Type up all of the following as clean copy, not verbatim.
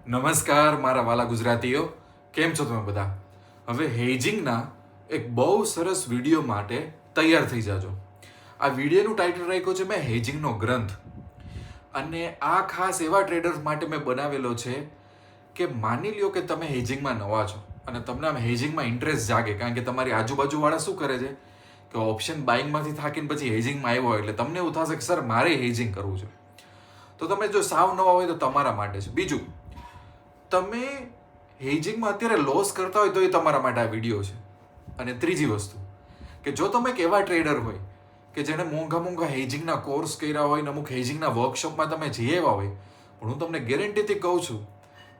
નમસ્કાર મારા વાલા ગુજરાતીઓ, કેમ છો તમે બધા? હવે હેજિંગના એક બહુ સરસ વિડીયો માટે તૈયાર થઈ જાજો. આ વિડીયોનું ટાઇટલ રાખ્યું છે મેં હેજિંગનો ગ્રંથ. અને આ ખાસ એવા ટ્રેડર્સ માટે મેં બનાવેલો છે કે માની લ્યો કે તમે હેજિંગમાં નવા છો અને તમને આમ હેજિંગમાં ઇન્ટરેસ્ટ જાગે, કારણ કે તમારી આજુબાજુવાળા શું કરે છે કે ઓપ્શન બાઇંગમાંથી થાકીને પછી હેજિંગમાં આવ્યો હોય એટલે તમને એવું થશે કે સર મારે હેજિંગ કરવું છે. તો તમે જો સાવ નવા હોય તો તમારા માટે છે. બીજું, તમે હેજિંગમાં અત્યારે લોસ કરતા હોય તો એ તમારા માટે આ વિડીયો છે. અને ત્રીજી વસ્તુ કે જો તમે એક એવા ટ્રેડર હોય કે જેણે મોંઘા મોંઘા હેજિંગના કોર્સ કર્યા હોય ને અમુક હેજિંગના વર્કશોપમાં તમે જઈ આવ્યા હોય, પણ હું તમને ગેરંટીથી કહું છું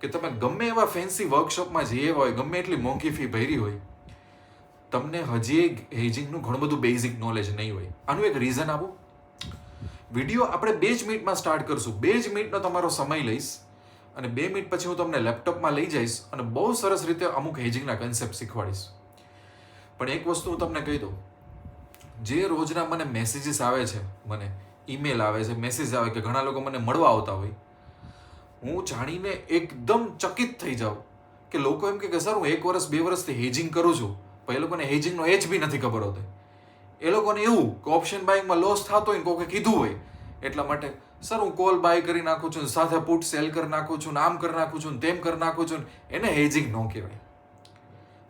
કે તમે ગમે એવા ફેન્સી વર્કશોપમાં જઈ આવ્યા હોય, ગમે એટલી મોંઘી ફી ભરી હોય, તમને હજી હેજિંગનું ઘણું બધું બેઝિક નોલેજ નહીં હોય. આનું એક રીઝન આપું. વિડીયો આપણે 2 જ મિનિટમાં સ્ટાર્ટ કરશું. 2 જ મિનિટનો તમારો સમય લઈશ અને 2 મિનિટ પછી હું તમને લેપટોપમાં લઈ જઈશ અને બહુ સરસ રીતે અમુક હેજિંગના કન્સેપ્ટ શીખવાડીશ. પણ એક વસ્તુ હું તમને કહી દઉં, જે રોજના મને મેસેજીસ આવે છે, મને ઈમેલ આવે છે, મેસેજ આવે કે ઘણા લોકો મને મળવા આવતા હોય, હું જાણીને એકદમ ચકિત થઈ જાઉં કે લોકો એમ કે સર હું 1 વર્ષ 2 વર્ષથી હેજિંગ કરું છું, પણ એ લોકોને હેજિંગનો એચ બી નથી ખબર હોતી. એ લોકોને એવું કે ઓપ્શન બાઇંગમાં લોસ થતો હોય કોકે કીધું હોય એટલા માટે સર હું કોલ બાય કરી નાખું છું, સાથે પુટ સેલ કરી નાખું છું, આમ કરી નાખું છું, તેમ કરી નાખું છું. એને હેજિંગ ન કહેવાય.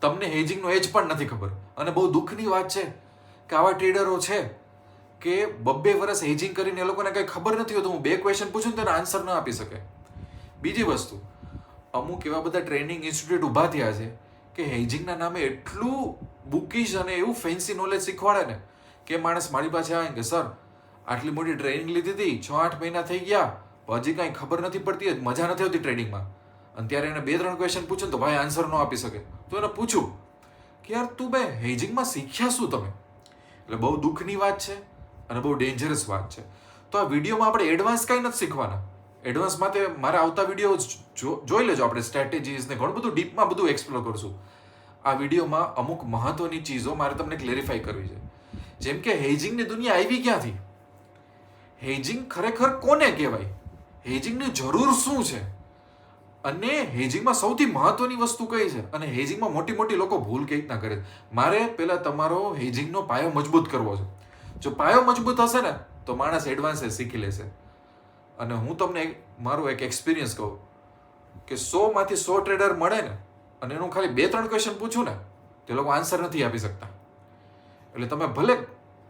તમને હેજિંગનો એજ પણ નથી ખબર. અને બહુ દુઃખની વાત છે કે આવા ટ્રેડરો છે કે 2 વર્ષ હેજિંગ કરીને એ લોકોને કંઈ ખબર નથી હોતું. હું 2 ક્વેશ્ચન પૂછું ને તેનો આન્સર ન આપી શકે. બીજી વસ્તુ, અમુક એવા બધા ટ્રેનિંગ ઇન્સ્ટિટ્યૂટ ઊભા થયા છે કે હેજિંગના નામે એટલું બુકિશ અને એવું ફેન્સી નોલેજ શીખવાડે ને કે માણસ મારી પાસે આવે કે સર આટલી મોટી ટ્રેનિંગ લીધી હતી, 6-8 મહિના થઈ ગયા, હજી કાંઈ ખબર નથી પડતી, મજા નથી આવતી ટ્રેડિંગમાં. અને ત્યારે એને 2-3 ક્વેશ્ચન પૂછું તો ભાઈ આન્સર ન આપી શકે. તો એને પૂછું કે યાર તું ભાઈ હેજિંગમાં શીખ્યા શું તમે? એટલે બહુ દુઃખની વાત છે અને બહુ ડેન્જરસ વાત છે. તો આ વિડીયોમાં આપણે એડવાન્સ કાંઈ નથી શીખવાના. એડવાન્સ માટે મારા આવતા વિડીયો જોઈ લેજો. આપણે સ્ટ્રેટેજીસ ને ઘણું બધું ડીપમાં બધું એક્સપ્લોર કરશું. આ વિડીયોમાં અમુક મહત્વની ચીજો મારે તમને ક્લેરિફાઈ કરવી છે. જેમ કે હેજિંગની દુનિયા આવી ક્યાંથી? હેજિંગ ખરેખર કોને કહેવાય? હેજિંગની જરૂર શું છે? અને હેજિંગમાં સૌથી મહત્વની વસ્તુ કઈ છે? અને હેજિંગમાં મોટી મોટી લોકો ભૂલ કઈ રીતના કરે? મારે પહેલા તમારો હેજિંગનો પાયો મજબૂત કરવો છે. જો પાયો મજબૂત હશે ને તો માણસ એડવાન્સ શીખી લેશે. અને હું તમને મારો એક એક્સપિરિયન્સ કહું કે 100માંથી 100 ટ્રેડર મળે ને અને એનું ખાલી 2-3 ક્વેશ્ચન પૂછું ને તે લોકો આન્સર નથી આપી શકતા. એટલે તમે ભલે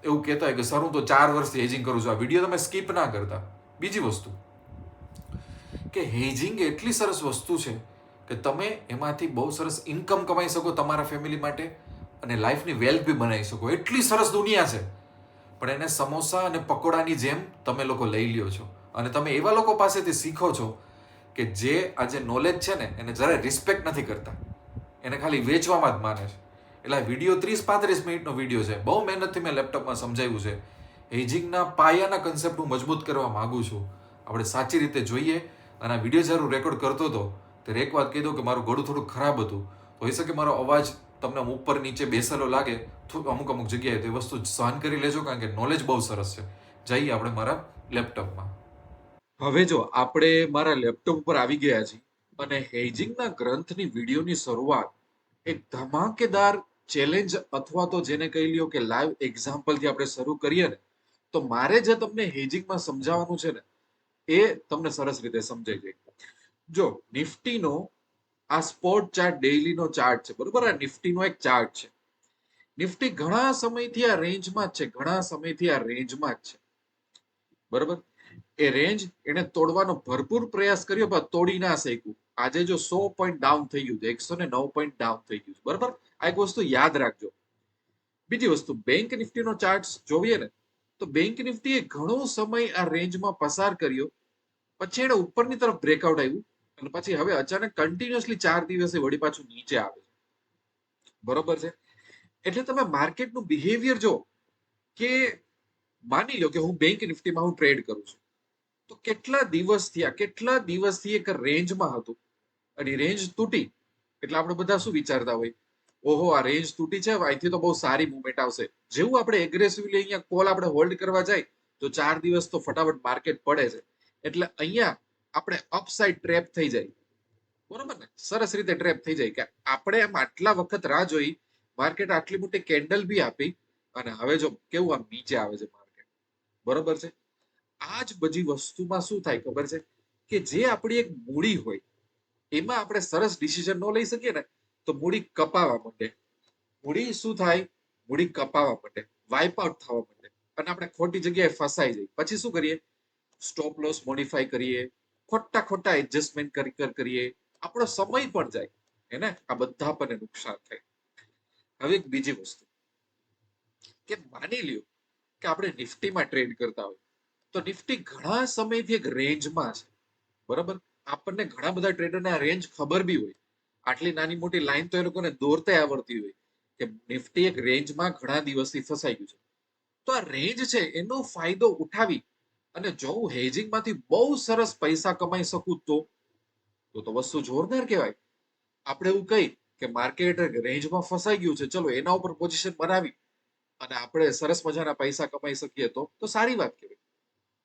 એવું કહેતા હોય કે સર હું તો 4 વર્ષથી હેજિંગ કરું છું, આ વિડીયો તમે સ્કીપ ના કરતા. બીજી વસ્તુ કે હેજિંગ એટલી સરસ વસ્તુ છે કે તમે એમાંથી બહુ સરસ ઇન્કમ કમાઈ શકો તમારા ફેમિલી માટે અને લાઈફની વેલ્થ બી બનાવી શકો. એટલી સરસ દુનિયા છે. પણ એને સમોસા અને પકોડાની જેમ તમે લોકો લઈ લ્યો છો અને તમે એવા લોકો પાસેથી શીખો છો કે જે આજે નોલેજ છે ને એને જરાય રિસ્પેક્ટ નથી કરતા, એને ખાલી વેચવામાં જ માને છે. એટલે વિડીયો 30-35 મિનિટનો વિડીયો છે. બહુ મહેનતથી મેં લેપટોપમાં સમજાવ્યું છે. હેજિંગના પાયાના કન્સેપ્ટ હું મજબૂત કરવા માંગુ છું. આપણે સાચી રીતે જોઈએ. અને આ વિડીયો જ્યારે હું રેકોર્ડ કરતો હતો ત્યારે એક વાત કહી દઉં કે મારું ગળું થોડું ખરાબ હતું. હોઈ શકે મારો અવાજ તમને ઉપર નીચે બેસેલો લાગે અમુક જગ્યાએ, તો એ વસ્તુ સહન કરી લેજો, કારણ કે નોલેજ બહુ સરસ છે. જઈએ આપણે મારા લેપટોપમાં. હવે જો આપણે મારા લેપટોપ ઉપર આવી ગયા છીએ અને હેજિંગના ગ્રંથની વિડીયોની શરૂઆત એક ધમાકેદાર ચેલેન્જ અથવા તો જેને કહી લ્યો કે લાઈવ એક્ઝામ્પલથી આપણે શરૂ કરીએ ને તો મારે જે તમને હેજિંગમાં સમજાવવાનું છે ને એ તમને સરસ રીતે સમજાઈ જાય. જો નિફ્ટીનો આ સ્પોટ ચાર્ટ ડેઈલીનો ચાર્ટ છે, બરોબર? આ નિફ્ટીનો એક ચાર્ટ છે. નિફ્ટી ઘણા સમયથી આ રેન્જમાં જ છે, ઘણા સમયથી આ રેન્જમાં જ છે, બરોબર? એ રેન્જ એને તોડવાનો ભરપૂર પ્રયાસ કર્યો પણ તોડી ના શક્યું. આજે જો 100 પોઈન્ટ ડાઉન થઈ ગયું છે, 109 પોઈન્ટ ડાઉન થઈ ગયું છે, બરોબર? આ એક વસ્તુ યાદ રાખજો. બીજી વસ્તુ, બેંક નિફ્ટીનો ચાર્ટ જોઈએ ને તો બેંક નિફ્ટીએ ઘણો સમય આ રેન્જમાં પસાર કર્યો, પછી એને ઉપરની તરફ બ્રેકઆઉટ આવ્યું અને પછી હવે અચાનક કન્ટિન્યુઅસલી 4 દિવસે વળી પાછું નીચે આવે છે, બરોબર છે? એટલે તમે માર્કેટનું બિહેવિયર જો કે માની લો કે હું બેંક નિફ્ટીમાં હું ટ્રેડ કરું છું તો કેટલા દિવસથી એક રેન્જમાં હતું અને રેન્જ તૂટી એટલે આપણે બધા શું વિચારતા હોય, ઓહો આ રેન્જ તૂટી છે, અહીંથી તો બહુ સારી મુવમેન્ટ આવશે. જેવું આપણે એગ્રેસિવલી અહીંયા કોલ આપણે હોલ્ડ કરવા જાય તો 4 દિવસ તો ફટાફટ માર્કેટ પડે છે. એટલે અહીંયા આપણે અપસાઇડ ટ્રેપ થઈ જાય. બરોબર ને? સરસ રીતે ટ્રેપ થઈ જાય કે આપણે એમ આટલા વખત રાહ જોઈ, માર્કેટ આટલી મોટી કેન્ડલ બી આપી, અને હવે જો કેવું આમ નીચે આવે છે માર્કેટ. બરોબર છે? આ જ બધી વસ્તુમાં શું થાય ખબર છે? કે જે આપણી એક મૂડી હોય એમાં આપણે સરસ ડિસિઝન ન લઈ શકીએ ને, તો મૂડી કપાવા માંડે. મૂડી શું થાય? મૂડી કપાવા માંડે, વાઇપ આઉટ થવા માંડે, અને આપણે ખોટી જગ્યાએ ફસાઈ જઈએ. પછી શું કરીએ? સ્ટોપ લોસ મોડિફાઈ કરીએ, ખોટા ખોટા એડજસ્ટમેન્ટ કરીએ, આપણો સમય પણ જાય, હે ને? આ બધા આપણને નુકસાન થાય. હવે એક બીજી વસ્તુ, કે માની લ્યો કે આપણે નિફ્ટીમાં ટ્રેડ કરતા હોય, તો નિફ્ટી ઘણા સમયથી એક રેન્જમાં છે. બરાબર? આપણને ઘણા બધા ટ્રેડરને આ રેન્જ ખબર બી હોય. આટલી નાની મોટી લાઈન તો એ લોકોને દોરતા આવડતી હોય કે નિફ્ટી એક રેન્જમાં ઘણા દિવસથી ફસાઈ ગયું છે. તો આ રેન્જ છે એનો ફાયદો ઉઠાવી અને જો હું હેજિંગ માંથી બહુ સરસ પૈસા કમાઈ શકું, તો વસ્તુ જોરદાર કહેવાય. આપણે એવું કહી કે માર્કેટ રેન્જમાં ફસાઈ ગયું છે, ચલો એના ઉપર પોઝિશન બનાવી અને આપણે સરસ મજાના પૈસા કમાઈ શકીએ, તો સારી વાત કહેવાય.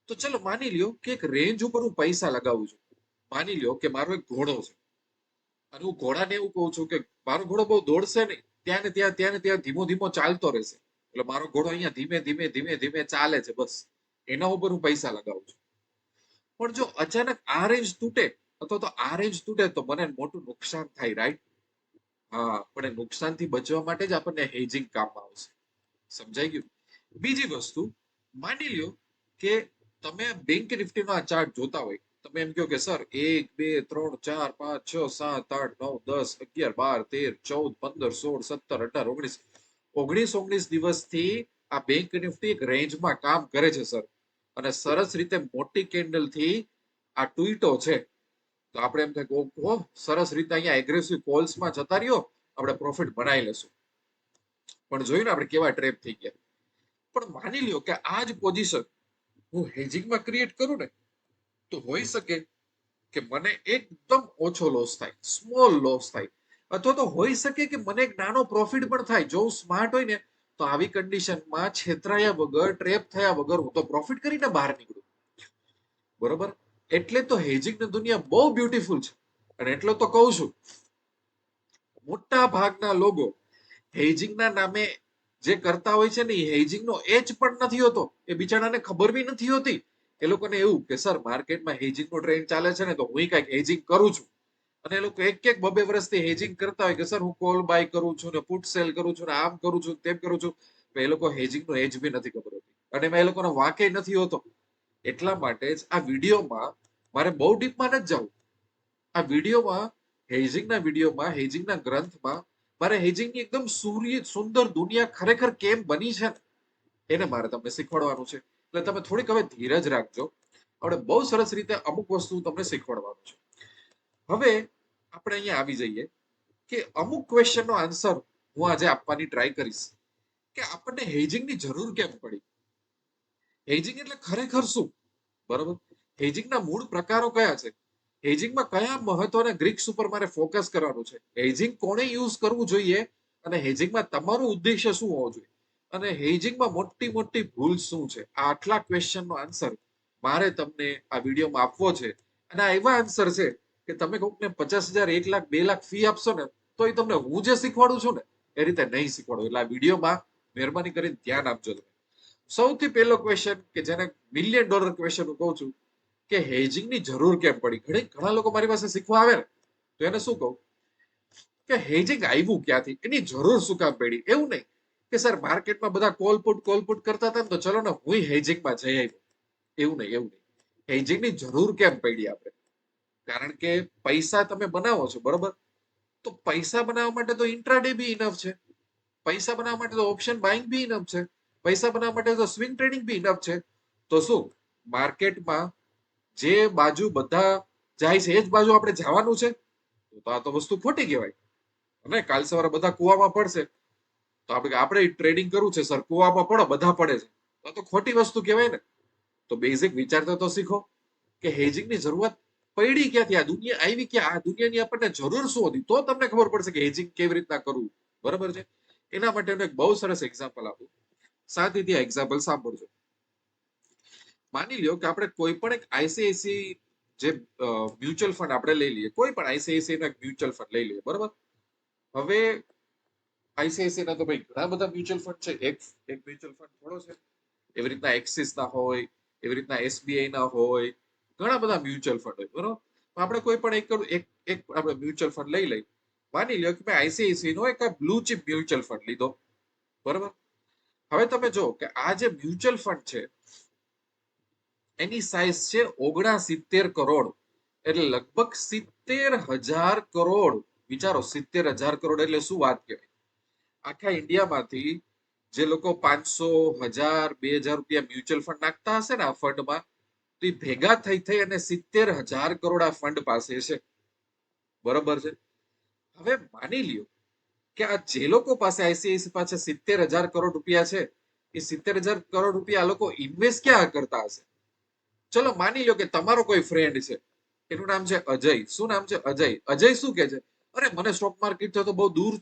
તો ચલો માની લ્યો કે એક રેન્જ ઉપર હું પૈસા લગાવું છું. માની લ્યો કે મારો એક ઘોડો છે, અને હું ઘોડાને એવું કહું છું કે મારો ઘોડો બહુ દોડશે નહીં, ત્યાં ને ત્યાં ધીમો ધીમો ચાલતો રહેશે. એટલે મારો ઘોડો અહીંયા ધીમે ધીમે ધીમે ધીમે ચાલે છે, બસ એના ઉપર હું પૈસા લગાવું છું. પણ જો અચાનક આ રેન્જ તૂટે, અથવા તો આ રેન્જ તૂટે, તો મને મોટું નુકસાન થાય, રાઈટ? હા, પણ એ નુકસાનથી બચવા માટે જ આપણને હેજિંગ કામમાં આવશે. સમજાઈ ગયું? બીજી વસ્તુ, માની લ્યો કે તમે બેંક નિફ્ટીનો આ ચાર્ટ જોતા હોય, તમે એમ કહો કે સર 1, 2, 3, 4, 5, 6, 7, 8, 9, 10, 11, 12, 13, 14, 15, 16, 17, 18, 19 દિવસથી આ બેંક નિફ્ટી એક રેન્જમાં કામ કરે છે સર, અને સરસ રીતે મોટી કેન્ડલ થી આ ટ્વીટો છે. તો આપણે એમ થાય કે ઓહો, સરસ રીતે અહીંયા એગ્રેસિવ કોલ્સમાં જતા રહ્યો, આપણે પ્રોફિટ બનાવી લેશું. પણ જોયું ને આપણે કેવા ટ્રેપ થઈ ગયા. પણ માની લ્યો કે આ જ પોઝિશન હું હેજિંગમાં ક્રિએટ કરું ને, તો હોઈ શકે કે મને એકદમ ઓછો લોસ થાય, સ્મોલ લોસ થાય, અથવા તો હોઈ શકે કે મને એક નાનો પ્રોફિટ પણ થાય. જો હું સ્માર્ટ હોય ને, તો આવી કન્ડિશનમાં છેતરાયા વગર, ટ્રેપ થયા વગર હું તો પ્રોફિટ કરીને બહાર નીકળું. બરોબર? એટલે તો હેજિંગની દુનિયા બહુ બ્યુટીફુલ છે. અને એટલે તો કહું છું, મોટા ભાગના લોકો હેજિંગના નામે જે કરતા હોય છે ને, એ હેજિંગનો એજ પણ નથી હોતો. એ બિચારાને ખબર બી નથી હોતી. એ લોકોને એવું કે સર માર્કેટમાં હેજિંગનો ટ્રેન્ડ ચાલે છે ને, તો હું કઈક હેજિંગ કરું છું. અને એ લોકો એક બબે વર્ષથી હેજિંગ કરતા હોય કે સર હું કોલ બાય કરું છું ને, પુટ સેલ કરું છું ને, આમ કરું છું તેમ કરું છું. એ લોકો હેજિંગનો એજ બી નથી ખબર હોતી, અને એમાં એ લોકોનો વાંકે નથી હોતો. એટલા માટે જ આ વિડીયોમાં મારે બહુ ડીપમાં નથી જવું. આ વિડીયોમાં, હેજિંગના ગ્રંથમાં મારે હેજિંગની એકદમ સુંદર દુનિયા ખરેખર કેમ બની છે ને, એને મારે તમને શીખવાડવાનું છે. એટલે તમે થોડીક હવે ધીરજ રાખજો. આપણે બહુ સરસ રીતે અમુક વસ્તુ તમને શીખવાડવાનું છે. હવે આપણે અહીંયા આવી જઈએ કે અમુક ક્વેશ્ચનનો આન્સર હું આજે આપવાની ટ્રાય કરીશ, કે આપણને હેજિંગની જરૂર કેમ પડી. હેજિંગ એટલે ખરેખર શું? બરોબર? હેજિંગના મૂળ પ્રકારો કયા છે? હેજિંગમાં કયા મહત્વના ગ્રીક્સ ઉપર મારે ફોકસ કરવાનું છે? હેજિંગ કોણે યુઝ કરવું જોઈએ? અને હેજિંગમાં તમારું ઉદ્દેશ્ય શું હોવો જોઈએ? અને હેજિંગમાં મોટી મોટી ભૂલ શું છે? આ આટલા ક્વેશ્ચનનો આન્સર મારે તમને આ વિડીયોમાં આપવો છે. અને આ એવા આન્સર છે કે તમે કોઈકને 50,000, 1 લાખ, 2 લાખ ફી આપશો ને, તો એ તમને હું જે શીખવાડું છું ને, એ રીતે નહીં શીખવાડું. એટલે આ વિડીયોમાં મહેરબાની કરીને ધ્યાન આપજો તમે. સૌથી પહેલો ક્વેશ્ચન, કે જેને $1,000,000 ક્વેશ્ચન હું કહું છું, કે હેજિંગની જરૂર કેમ પડી. ઘણા લોકો મારી પાસે શીખવા આવે ને, તો એને શું કહું કે હેજિંગ આવ્યું ક્યાંથી, એની જરૂર શું કામ પડી. એવું નહીં કે સર માર્કેટમાં બધા કોલપુટ કરતા હતા ને, તો ચલો ને હું હેજિંગમાં જઈ આવ્યો. એવું નહીં. હેજિંગની જરૂર કેમ પડી આપણે? કારણ કે પૈસા તમે બનાવો છો, બરોબર? તો પૈસા બનાવવા માટે તો ઇન્ટ્રાડે બી ઇનફ છે. પૈસા બનાવવા માટે તો ઓપ્શન બાઇંગ બી ઇનફ છે. પૈસા બનાવવા માટે તો સ્વિંગ ટ્રેડિંગ બી ઇનફ છે. તો શું માર્કેટમાં જે બાજુ બધા જાય છે, એ જ બાજુ આપણે જવાનું છે? તો આ તો વસ્તુ ખોટી કહેવાય. અને કાલ સવારે બધા કુવામાં પડશે, તો આપણે ટ્રેડિંગ કરવું છે સર, કુવામાં પડો, બધા પડે છે, તો ખોટી વસ્તુ કહેવાય ને. તો બેઝિક વિચારતા તો શીખો કે હેજિંગની જરૂરત પડી ક્યાંથી, આ દુનિયા આવી ક્યાં, આ દુનિયાની આપણને જરૂર શું હતી, તો તમને ખબર પડશે કે હેજિંગ કેવી રીતના કરવું. બરાબર છે? એના માટેનું એક બહુ સરસ એક્ઝામ્પલ આપું. શાંતિથી આ એક્ઝામ્પલ સાંભળજો. માની લ્યો કે આપણે કોઈ પણ એક આઈસીઆઈસી જે મ્યુચ્યુઅલ ફંડ આપણે લઈ લઈએ, કોઈ પણ આઈસીઆઈસીઆઈ નો એક મ્યુચ્યુઅલ ફંડ લઈ લઈએ, બરોબર. હવે આઈસીઆઈસીઆઈ ના તો ભાઈ ઘણા બધા મ્યુચ્યુઅલ ફંડ છે, એક એક મ્યુચ્યુઅલ ફંડ થોડો છે. એવી રીતના એક્સિસ ના હોય, એવી રીતના એસબીઆઈ ના હોય, ઘણા બધા મ્યુચ્યુઅલ ફંડ હોય, બરોબર. આપણે કોઈ પણ એક એક આપણે મ્યુચ્યુઅલ ફંડ લઈ લઈ. માની લ્યો કે મેં આઈસીઆઈસીઆઈ નો એક બ્લુ ચિપ મ્યુચ્યુઅલ ફંડ લીધો, બરોબર. હવે તમે જો કે આ જે મ્યુચ્યુઅલ ફંડ છે એની સાઇઝ છે 69 કરોડ, એટલે લગભગ 70,000 કરોડ. વિચારો, 70,000 કરોડ એટલે શું વાત કહેવાય. આખા ઇન્ડિયામાંથી જે લોકો 500, 1000, 2000 રૂપિયા મ્યુચ્યુઅલ ફંડ નાખતા હશે ને આ ફંડમાં, તો એ ભેગા થઈ અને 70,000 કરોડ આ ફંડ પાસે છે, બરોબર છે. હવે માની લ્યો કે આ જે લોકો પાસે આઈસીઆઈસી પાસે 70,000 કરોડ રૂપિયા છે, એ 70,000 કરોડ રૂપિયા આ લોકો ઇન્વેસ્ટ ક્યાં કરતા હશે. ચલો માની લો કે તમારો કોઈ ફ્રેન્ડ છે, એનું નામ છે અજય. શું નામ છે? અજય. અજય શું કે છે, અરે મને સ્ટોક માર્કેટ તો બહુ દૂર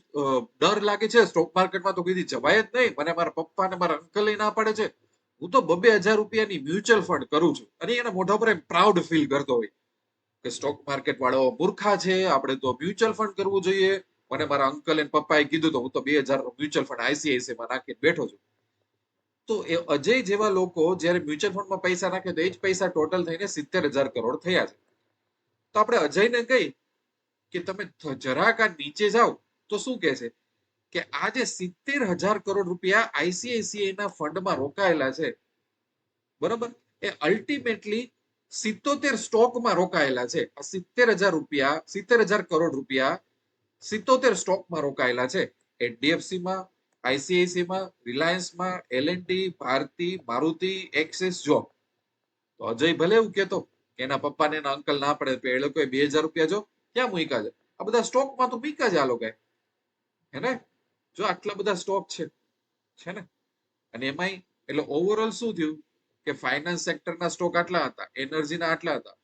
ડર લાગે છે, સ્ટોક માર્કેટમાં તો કીધી જવાય જ નહીં, મને મારા પપ્પા ને મારા અંકલ ના પાડે છે, હું તો 2,000 રૂપિયાની મ્યુચ્યુઅલ ફંડ કરું છું. અને એના મોઢા પર એમ પ્રાઉડ ફીલ કરતો હોય કે સ્ટોક માર્કેટ વાળો મૂર્ખા છે, આપણે તો મ્યુચ્યુઅલ ફંડ કરવું જોઈએ. મને મારા અંકલ અને પપ્પાએ કીધું તો હું તો 2,000 મ્યુચ્યુઅલ ફંડ આઈસીઆઈસી માં નાખીને બેઠો છું. તો એ અજય જેવા લોકો જયારે મ્યુચ્યુઅલ ફંડમાં પૈસા નાખે તો એ જ પૈસા ટોટલ થઈને 70,000 કરોડ થયા છે. તો આપણે અજયને કહી કે તમે જરાક આ નીચે જાઓ તો શું કે છે કે આ જે 70,000 કરોડ રૂપિયા આઈસીઆઈસીઆઈ ના ફંડમાં રોકાયેલા છે, બરોબર, એ અલ્ટિમેટલી 77 સ્ટોકમાં રોકાયેલા છે. આ 70,000 રૂપિયા, 70,000 કરોડ રૂપિયા 77 સ્ટોકમાં રોકાયેલા છે. એચડીએફસી માં, આઈસીઆઈસી માં, રિલાયન્સમાં, એલએનટી, ભારતી, મારુતિ, એક્સિસ. જો તો અજય ભલે એવું કેતો કે એના પપ્પાને એના અંકલ ના પડે, તો એ લોકોએ 2,000 રૂપિયા જો ક્યાં મૂક્યા છે, આ બધા સ્ટોકમાં તો મૂક્યા છે આ લોકોએ, હે ને. જો આટલા બધા સ્ટોક છે ને. અને એમાંય એટલે ઓવરઓલ શું થયું કે ફાઇનાન્સ સેક્ટરના સ્ટોક આટલા હતા, એનર્જીના આટલા હતા,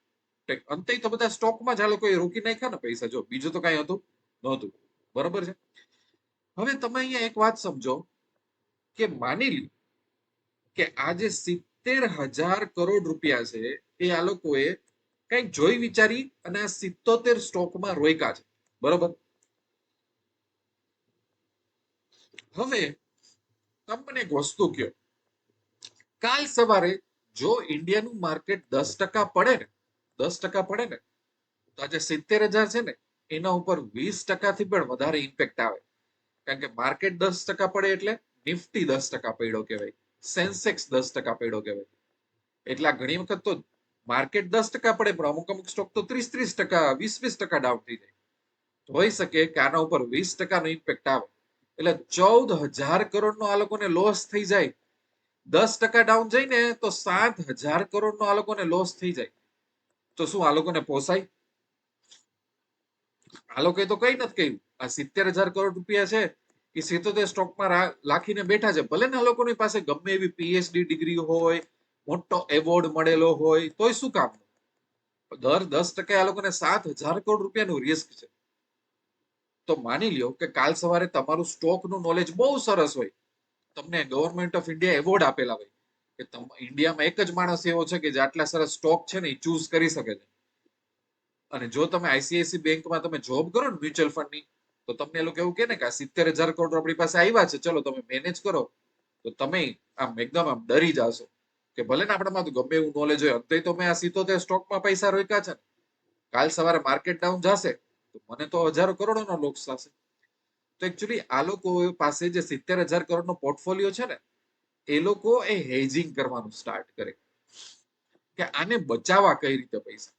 અંતે તો બધા સ્ટોકમાં જ આ લોકોએ રોકી નાખ્યા ને પૈસા. જો બીજું તો કઈ હતું નહોતું, બરોબર છે. હવે તમે અહીંયા એક વાત સમજો કે માની લ્યો કે આ જે 70,000 કરોડ રૂપિયા છે એ આ લોકોએ કઈક જોઈ વિચારી અને આ 77 સ્ટોકમાં રોક્યા છે, બરોબર. હવે તમને એક વસ્તુ કહો, કાલ સવારે જો ઇન્ડિયાનું માર્કેટ 10% પડે ને, 10% પડે ને, તો આજે 70,000 છે ને એના ઉપર 20% થી પણ વધારે ઇમ્પેક્ટ આવે. કારણ કે માર્કેટ 10% પડે એટલે નિફ્ટી 10% પડ્યો કહેવાય, સેન્સેક્સ 10% પડ્યો કહેવાય. એટલે ઘણી વખત તો માર્કેટ 10% પડે પણ અમુક અમુક સ્ટોક તો 30-30%, 20-20% ડાઉન થઈ જાય. હોઈ શકે કે આના ઉપર 20% નો ઇમ્પેક્ટ આવે, એટલે 14,000 કરોડ નો આ લોકોને લોસ થઈ જાય. 10% ડાઉન જઈને તો 7,000 કરોડ નો આ લોકોને લોસ થઈ જાય. તો શું આ લોકોને પોસાય? આ લોકોએ તો કઈ નથી કહ્યું. આ 70,000 કરોડ રૂપિયા છે એ 77 સ્ટોકમાં રાખીને બેઠા છે. ભલે ને આ લોકોની પાસે ગમે એવી પીએચડી ડિગ્રી હોય, મોટો એવોર્ડ મળેલો હોય, તોય શું કામ? દર 10% આ લોકોને 7,000 કરોડ રૂપિયાનું રિસ્ક છે. તો માની લ્યો કે કાલ સવારે તમારું સ્ટોકનું નોલેજ બહુ સરસ હોય, તમને ગવર્મેન્ટ ઓફ ઇન્ડિયા એવોર્ડ આપેલા હોય કે ઇન્ડિયામાં એક જ માણસ એવો છે કે જે આટલા સરસ સ્ટોક છે ને એ ચૂઝ કરી શકે છે. અને જો તમે આઈસીઆઈસી બેંકમાં તમે જોબ કરો ને મ્યુચ્યુઅલ ફંડની, તો તમને એ લોકો એવું કે ને કે આ 70,000 કરોડ આપણી પાસે આવ્યા છે, ચલો તમે મેનેજ કરો, તો તમે આમ એકદમ આમ ડરી જાશો કે ભલે ને આપણામાં તો ગમે એવું નોલેજ હોય, અંતે તો મેં આ 77 સ્ટોકમાં પૈસા રોક્યા છે ને, કાલ સવારે માર્કેટ ડાઉન જશે તો મને તો હજારો કરોડોનો લોસ થશે. તો એકચ્યુઅલી આ લોકો પાસે જે 70,000 કરોડનો પોર્ટફોલિયો છે ને, એ લોકો એ હેજિંગ કરવાનું સ્ટાર્ટ કરે કે આને બચાવવા કઈ રીતે પૈસા.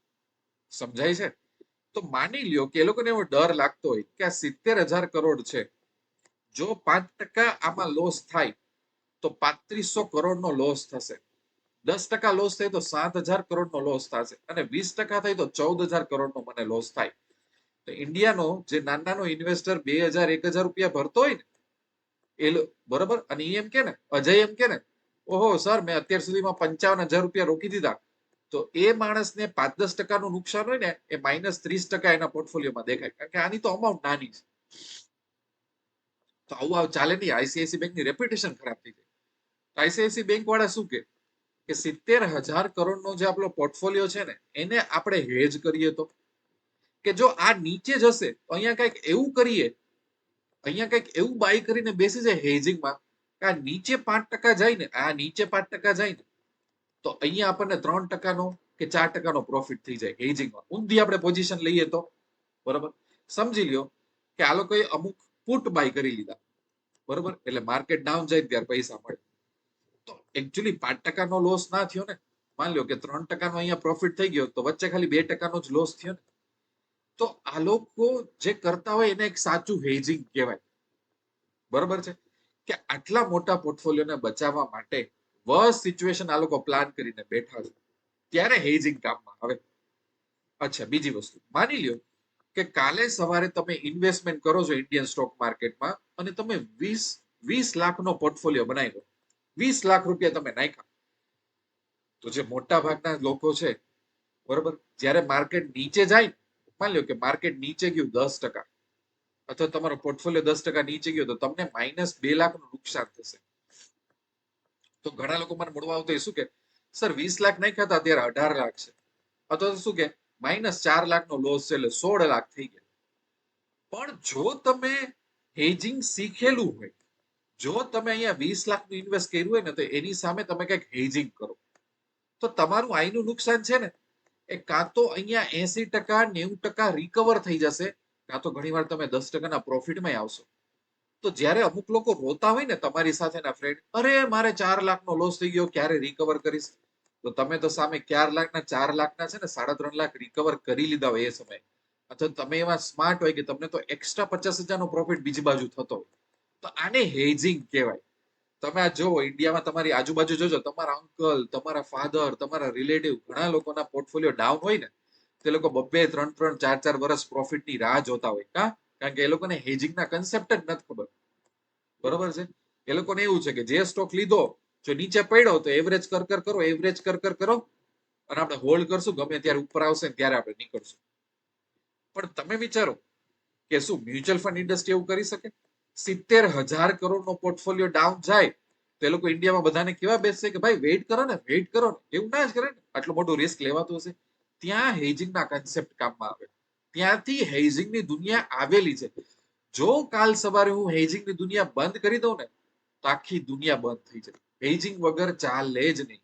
સમજાય છે? તો માની લ્યો કે એ લોકોને એવો ડર લાગતો હોય કે આ 70,000 કરોડ છે, જો 5% આમાં લોસ થાય તો 3,500 કરોડ નો લોસ થશે. 10% લોસ થાય તો 7,000 કરોડ નો લોસ થશે, અને 20% થાય તો 14,000 કરોડ નો મને લોસ થાય. તો ઇન્ડિયાનો જે નાનો ઇન્વેસ્ટર 2,000, 1,000 રૂપિયા ભરતો હોય ને, બરોબર, અને એમ કે ને, અજય એમ કે ને, ઓહો સર મેં અત્યાર સુધીમાં 55,000 રૂપિયા રોકી દીધા, તો એ માણસને 5-10% નું નુકસાન હોય ને એ -30% એના પોર્ટફોલિયોમાં દેખાય, કારણ કે આની તો અમાઉન્ટ નાની છે. તો આવું ચાલે નહીં, આઈસીઆઈસી બેંકની રેપ્યુટેશન ખરાબ થઈ જાય. આઈસીઆઈસી બેંક વાળા શું કે કે 70,000 કરોડનો જે આપણો પોર્ટફોલિયો છે ને એને આપણે હેજ કરીએ તો, કે જો આ નીચે જશે તો અહીંયા કંઈક એવું કરીએ, અહીંયા કંઈક એવું બાય કરીને બેસી જાય હેજિંગમાં કે આ નીચે 5% જાય ને, આ નીચે 5% જાય ને, તો અહીંયા આપણને 3%નો કે 4%નો પ્રોફિટ થઈ જાય હેજિંગમાં. ઊંધી આપણે પોઝિશન લઈએ તો, બરોબર. સમજી લ્યો કે આ લોકોએ અમુક પુટ બાય કરી લીધા, બરોબર, એટલે માર્કેટ ડાઉન જાય ત્યારે પૈસા મળે, તો એકચ્યુઅલી 5%નો લોસ ના થયો ને. માન લો કે 3%નો અહીંયા પ્રોફિટ થઈ ગયો, તો વચ્ચે ખાલી 2%નો જ લોસ થયો ને. તો આ લોકો જે કરતા હોય એને એક સાચું હેજિંગ કહેવાય, બરોબર છે. કે આટલા મોટા પોર્ટફોલિયોને બચાવવા માટે વર્સ્ટ સિચ્યુએશન આ લોકો પ્લાન કરીને બેઠા છે, ત્યારે હેજિંગ કામમાં આવે. અચ્છા, બીજી વસ્તુ માની લ્યો કે કાલે સવારે તમે ઇન્વેસ્ટમેન્ટ કરો છો ઇન્ડિયન સ્ટોક માર્કેટમાં અને તમે 20 લાખનો પોર્ટફોલિયો બનાવ્યો, 20 લાખ રૂપિયા તમે નાખ્યા. તો જે મોટા ભાગના લોકો છે, બરોબર, જ્યારે માર્કેટ નીચે જાય, માની લો કે માર્કેટ નીચે ગયું 10%, અથવા તમારો પોર્ટફોલિયો 10% નીચે ગયો, તો તમને -2 લાખનું નુકસાન થશે. તો ઘણા લોકો મને મળવા આવતા શું કે સર 20 લાખ નાખ્યા હતા અત્યારે 18 લાખ છે, અથવા તો શું કે -4 લાખનો લોસ છે એટલે 16 લાખ થઈ ગયા. પણ જો તમે હેજિંગ શીખેલું હોય, જો તમે અહીંયા 20 લાખનું ઇન્વેસ્ટ કર્યું હોય ને, તો એની સામે તમે કંઈક હેજિંગ કરો, તો તમારું આઈનું નુકસાન છે ને એ કાં તો અહીંયા 80% 90% રિકવર થઈ જશે, કાં તો ઘણીવાર તમે 10%ના પ્રોફિટમાં આવશો. તો જ્યારે અમુક લોકો રોતા હોય ને તમારી સાથેના ફ્રેન્ડ, અરે મારે 4 લાખનો લોસ થઈ ગયો, ક્યારે રિકવર કરીશ, તો તમે તો સામે 4 લાખના છે ને 3.5 લાખ રિકવર કરી લીધા હોય એ સમયે, અથવા તમે એવા સ્માર્ટ હોય કે તમને તો એક્સ્ટ્રા 50,000નો પ્રોફિટ બીજી બાજુ થતો હોય. તો આને હેજિંગ કહેવાય. તમે આ જોવો ઇન્ડિયામાં તમારી આજુબાજુ જોજો, તમારા અંકલ, તમારા ફાધર, તમારા રિલેટિવ, ઘણા લોકોના પોર્ટફોલિયો ડાઉન હોય ને, તે લોકો 2-2, 3-3, 4-4 વર્ષ પ્રોફિટની રાહ જોતા હોય. કારણ કે એ લોકોને હેજિંગના કન્સેપ્ટ જ નથી ખબર, બરોબર છે. એ લોકોને એવું છે કે જે સ્ટોક લીધો, જો નીચે પડ્યો તો એવરેજ કરો, એવરેજ કરો, અને આપણે હોલ્ડ કરશું, ગમે ત્યારે ઉપર આવશે ત્યારે આપણે નીકળશું. પણ તમે વિચારો કે શું મ્યુચ્યુઅલ ફંડ ઇન્ડસ્ટ્રી એવું કરી શકે? 70,000 કરોડનો પોર્ટફોલિયો ડાઉન જાય તો એ લોકો ઇન્ડિયામાં બધાને કેવા બેસશે કે ભાઈ વેઇટ કરો ને, એવું ના જ કરે ને, આટલું મોટું રિસ્ક લેવાતું હશે. ત્યાં હેજિંગના કન્સેપ્ટ કામમાં આવે, ત્યાંથી હેજિંગની દુનિયા આવેલી છે. જો કાલ સવારે હું હેજિંગની દુનિયા બંધ કરી દઉં ને, તો આખી દુનિયા બંધ થઈ જાય. હેજિંગ વગર ચાલે જ નહીં.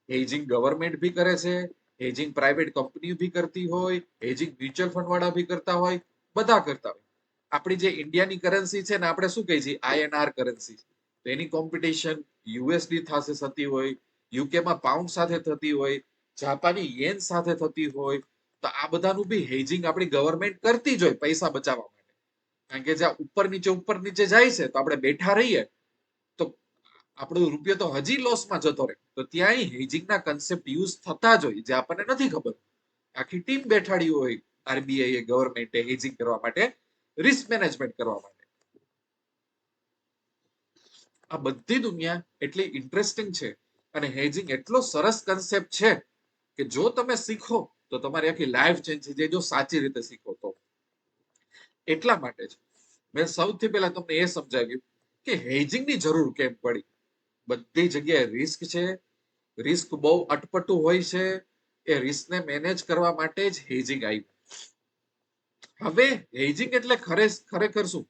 હેજિંગ ગવર્મેન્ટ બી કરે છે, હેજિંગ પ્રાઇવેટ કંપની બી કરતી હોય, હેજિંગ મ્યુચ્યુઅલ ફંડ વાળા બી કરતા હોય, બધા કરતા હોય. આપણી જે ઇન્ડિયાની કરન્સી છે ને, આપણે શું કહીએ છીએ INR કરન્સી, તો એની કોમ્પિટિશન યુએસડી સાથે થતી હોય, યુકેમાં પાઉન્ડ સાથે થતી હોય, જાપાની યેન સાથે થતી હોય. તો આ બધાનું બી હેજિંગ આપણી ગવર્મેન્ટ કરતી જ હોય પૈસા બચાવવા માટે. કારણ કે જ્યાં ઉપર નીચે જાય છે તો આપણે બેઠા રહીએ તો આપણો રૂપિયો તો હજી લોસમાં જતો રહે. તો ત્યાં હેજિંગના કન્સેપ્ટ યુઝ થતા જ હોય, જે આપણને નથી ખબર. આખી ટીમ બેઠાડી હોય આરબીઆઈ ગવર્મેન્ટે હેજિંગ કરવા માટે, રિસ્ક મેનેજમેન્ટ કરવા માટે. આ બધી દુનિયા એટલી ઇન્ટરેસ્ટિંગ છે અને હેજિંગ એટલો સરસ કન્સેપ્ટ છે કે જો તમે શીખો તો તમારી આખી લાઈફ ચેન્જ થઈ જાય, જો સાચી રીતે શીખો તો. એટલા માટે જ મેં સૌથી પહેલા તમને એ સમજાવ્યું કે હેજિંગની જરૂર કેમ પડી. બધી જગ્યાએ રિસ્ક છે, રિસ્ક બહુ અટપટું હોય છે, એ રિસ્કને મેનેજ કરવા માટે જ હેજિંગ આવ્યું. હવે હેજિંગ એટલે ખરેખર શું?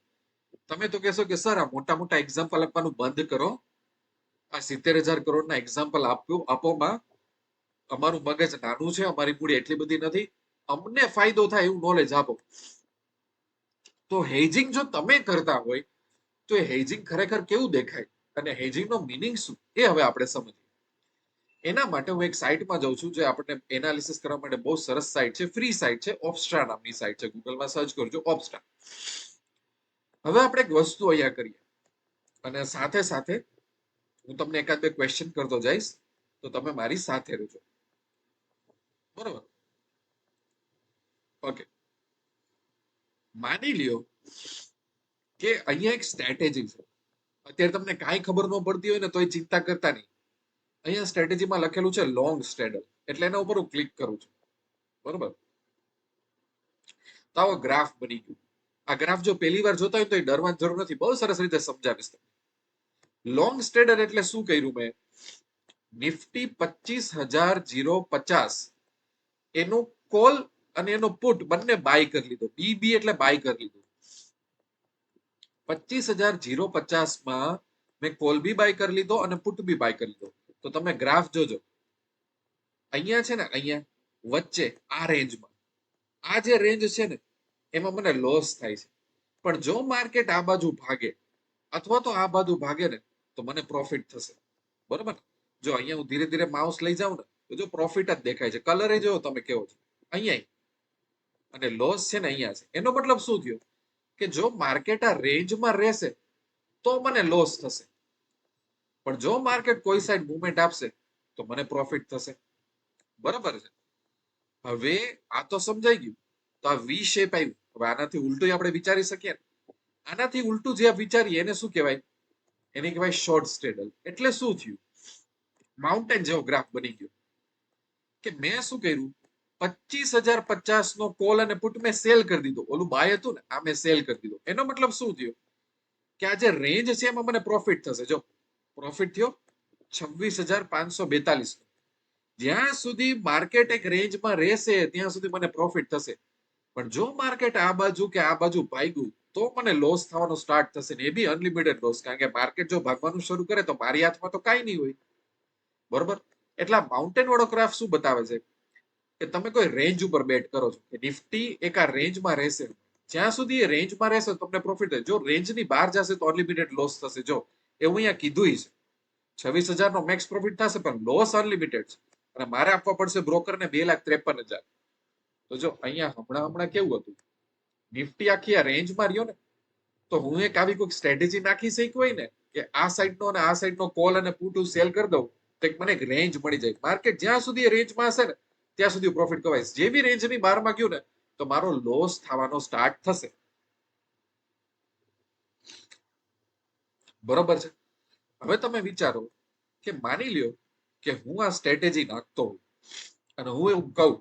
તમે તો કહેશો કે સર આ મોટા મોટા એક્ઝામ્પલ આપવાનું બંધ કરો, આ 70,000 કરોડના એક્ઝામ્પલ આપોમાં અમારું મગજ નાનું છે, અમારી મૂડી એટલી બધી નથી, અમને ફાયદો થાય એવું નોલેજ આપો. તો હેજિંગ જો તમે કરતા હોય તો એ હેજિંગ ખરેખર કેવું દેખાય અને હેજિંગનો મિનિંગ શું, એ હવે આપણે સમજીએ. એના માટે હું એક સાઇટમાં જાઉં છું, જે આપણને એનાલિસિસ કરવા માટે બહુ સરસ સાઇટ છે, ફ્રી સાઇટ છે, ઓપ્સ્ટ્રા નામની સાઇટ છે. ગૂગલમાં સર્ચ કરજો ઓપ્સ્ટ્રા. હવે આપણે એક વસ્તુ અહીંયા કરીએ અને સાથે સાથે હું તમને એકાદ બે ક્વેશ્ચન કરતો જઈશ, તો તમે મારી સાથે રહેજો, બરોબર? ઓકે, માની લ્યો કે અહીંયા એક સ્ટ્રેટેજી છે. અત્યારે તમને કાંઈ ખબર ન પડતી હોય ને તો એ ચિંતા કરતા નહીં. અહીંયા સ્ટ્રેટેજીમાં લખેલું છે લોંગ સ્ટ્રેડલ, એટલે એના ઉપર હું ક્લિક કરું છું, બરોબર? તો આવો ગ્રાફ બની ગયું. આ ગ્રાફ જો પહેલી વાર જોતા હોય તો એ ડરવાની જરૂર નથી, બહુ સરસ રીતે સમજાવીશ તમને. લોંગ સ્ટ્રેડર એટલે શું કર્યું મેં? નિફ્ટી 25,050 એનો કોલ અને એનો પુટ બંને બાય કરી લીધો. બીબી એટલે બાય કરી લીધું. 25,050 માં મેં કોલ બી બાય કરી લીધો અને પુટ બી બાય કરી લીધો. તો તમે ગ્રાફ જોજો, અહીંયા છે ને, અહીંયા વચ્ચે આ રેન્જમાં, આ જે રેન્જ છે ને એમાં મને લોસ થાય છે. પણ જો માર્કેટ આ બાજુ ભાગે અથવા તો આ બાજુ ભાગે ને તો મને પ્રોફિટ થશે. બરોબર? જો અહીંયા હું ધીરે ધીરે માઉસ લઈ જાઉં ને તો જો પ્રોફિટ જ દેખાય છે. કલર એ જો તમે કેવો છે અહીંયા, અને લોસ છે ને અહીંયા છે. એનો મતલબ શું થયો કે જો માર્કેટ આ રેન્જમાં રહેશે તો મને લોસ થશે, પણ જો માર્કેટ કોઈ સાઈડ મુવમેન્ટ આપશે તો મને પ્રોફિટ થશે. બરાબર છે? હવે આ તો સમજાઈ ગયું. તો આ વી શેપ આવ્યું. હવે આનાથી ઉલટું આપણે વિચારી શકીએ ને? આનાથી ઉલટું જે વિચારીએ એને શું કહેવાય? એને કહેવાય શોર્ટ સ્ટ્રેડલ. એટલે શું થયું? માઉન્ટેન જેવો ગ્રાફ બની ગયો કે મેં શું કર્યું, 25,050 નો કોલ અને પુટ મેં સેલ કરી દીધો. ઓલું બાય હતું ને, આ મેં સેલ કરી દીધો. એનો મતલબ શું થયો કે આ જે રેન્જ છે એમાં મને પ્રોફિટ થશે. જો પ્રોફિટ થયો 26,542. જ્યાં સુધી માર્કેટ એક રેન્જમાં રહેશે ત્યાં સુધી મને પ્રોફિટ થશે. પણ જો માર્કેટ આ બાજુ કે આ બાજુ ભાગ્યું તો મને લોસ થવાનો સ્ટાર્ટ થશે, ને એ બી અનલિમિટેડ લોસ. કારણ કે માર્કેટ જો ભાગવાનું શરૂ કરે તો મારી હાથમાં તો કાંઈ નહીં હોય. બરોબર? એટલે માઉન્ટેન વાળો ગ્રાફ શું બતાવે છે કે તમે કોઈ રેન્જ ઉપર બેટ કરો છો કે નિફ્ટી એક આ રેન્જમાં રહેશે. જ્યાં સુધી એ રેન્જમાં રહેશે તમને પ્રોફિટ થશે. જો રેન્જની બહાર જશે તો અનલિમિટેડ લોસ થશે. જો એવું અહીંયા કીધું છે 26,000 નો મેક્સ પ્રોફિટ થશે પણ લોસ અનલિમિટેડ છે, અને મારે આપવા પડશે બ્રોકરને 2,53,000. તો જો અહીંયા હમણાં કેવું હતું, નિફ્ટી આખી આ રેન્જમાં રહ્યો ને, તો હું એક આવી કોઈ સ્ટ્રેટેજી નાખી શકી હોય ને કે આ સાઈડનો અને આ સાઈડનો કોલ અને પુટ સેલ કરી દઉં તો મને એક રેન્જ મળી જાય. માર્કેટ જ્યાં સુધી રેન્જમાં હશે ને ત્યાં સુધી પ્રોફિટ કવાય. જે બી રેન્જની બહારમાં ગયું ને તો મારો લોસ થવાનો સ્ટાર્ટ થશે. બરોબર છે? હવે તમે વિચારો કે માની લ્યો કે હું આ સ્ટ્રેટેજી નાખતો હોઉં અને હું એવું કહું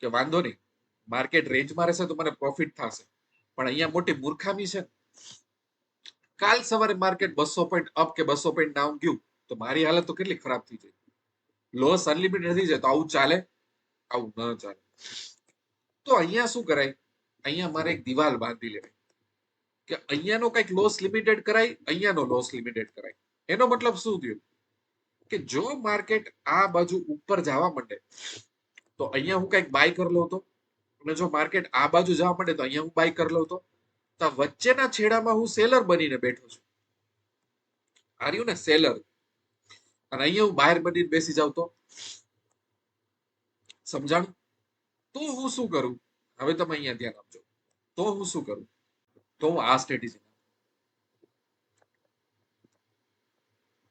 કે વાંધો નહીં, માર્કેટ રેન્જમાં રહેશે તો મને પ્રોફિટ થશે. પણ અહીંયા મોટી મૂર્ખામી છે. કાલ સવારે માર્કેટ 200 પોઈન્ટ અપ કે 200 પોઈન્ટ ડાઉન ગયું તો મારી હાલત તો કેટલી ખરાબ થઈ જાય. લોસ અનલિમિટેડ થઈ જાય. તો આવું ચાલે? આવું ન ચાલે. તો અહીંયા શું કરાય? અહીંયા મારે એક દિવાલ બાંધી લેવાય કે અહીંયાનો કઈક લોસ લિમિટેડ કરાય, અહીંયાનો લોસ લિમિટેડ કરાય. એનો મતલબ શું થયું કે જો માર્કેટ આ બાજુ ઉપર જવા માંડે તો અહીંયા હું કઈક બાય કરી લઉં તો, અને જો માર્કેટ આ બાજુ જવા માંડે તો અહીંયા હું બાય કરી લઉં તો વચ્ચેના છેડામાં હું સેલર બનીને બેઠો છું. આ રહ્યું ને સેલર, અને અહીંયા હું બાયર બનીને બેસી જાઉં તો સમજાણું? તો હું શું કરું? હવે તમે અહીંયા ધ્યાન આપજો. તો હું શું કરું? તો હું આ સ્ટ્રેટેજી,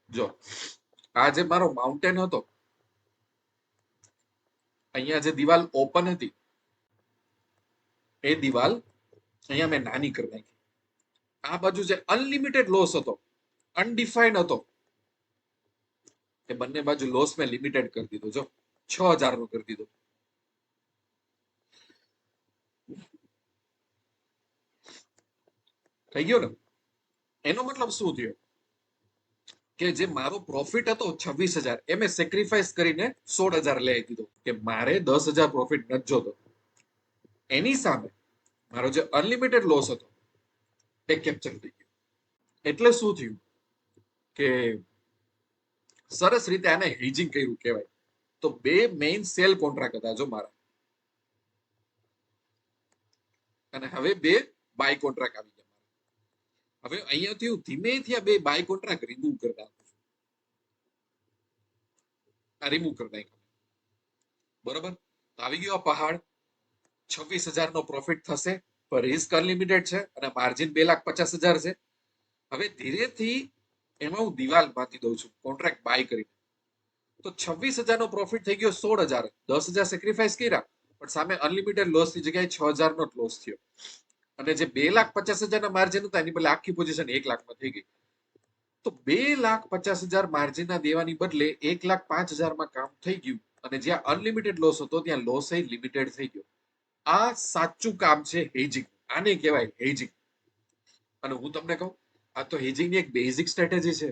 જો આ જે મારો માઉન્ટેન હતો, અહીંયા જે દિવાલ ઓપન હતી એ દિવાલ અહીંયા મેં નાની કરી નાખી. આ બાજુ જે અનલિમિટેડ લોસ હતો, અનડિફાઈન્ડ હતો, એ બંને બાજુ લોસ મેં લિમિટેડ કરી દીધો. જો 6,000 નો કરી દીધો. થઈ ગયો ને? એનો મતલબ શું થયો કે જે મારો પ્રોફિટ હતો 26,000 એ મેં સેક્રિફાઈસ કરીને 16,000 લઈ દીધો કે મારે 10,000 પ્રોફિટ નથી જોતો. એની સામે મારો જે અનલિમિટેડ લોસ હતો એ કેપ્ચર થઈ ગયો. એટલે શું થયું કે સરસ રીતે આને હેજિંગ કર્યું કહેવાય. તો બે મેઇન સેલ કોન્ટ્રાક્ટ હતા જો મારા, અને હવે બે બાય કોન્ટ્રાક્ટ આવી ગયા. હવે અહીંયાથી હું ધીમેથી આ બે બાય કોન્ટ્રાક્ટ રિમૂવ કરી નાખું છું. આ રિમૂવ કરી નાખ્યો. બરોબર? તો આવી ગયો આ પહાડ. 26,000 નો પ્રોફિટ થશે, પર રિસ્ક અનલિમિટેડ છે અને માર્જિન 2,50,000 છે. હવે ધીરેથી એમાં હું દિવાલ બાંધી દઉં છું કોન્ટ્રાક્ટ બાય કરીને. તો 26,000 નો પ્રોફિટ થઈ ગયો 16,000. 10,000 સેક્રિફાઈસ કર્યા પણ સામે અનલિમિટેડ લોસ ની જગ્યાએ 6,000 નો લોસ થયો. અને જે 2,50,000 ના માર્જિન હતા એની બદલે આખી પોઝિશન 1 લાખમાં થઈ ગઈ. તો 2,50,000 માર્જિનના દેવાની બદલે 1,05,000 માં કામ થઈ ગયું, અને જ્યાં અનલિમિટેડ લોસ હતો ત્યાં લોસ લિમિટેડ થઈ ગયો. આ સાચું કામ છે હેજિંગ. આને કહેવાય હેજિંગ. અને હું તમને કહું, આ તો હેજિંગની એક બેઝિક સ્ટ્રેટેજી છે.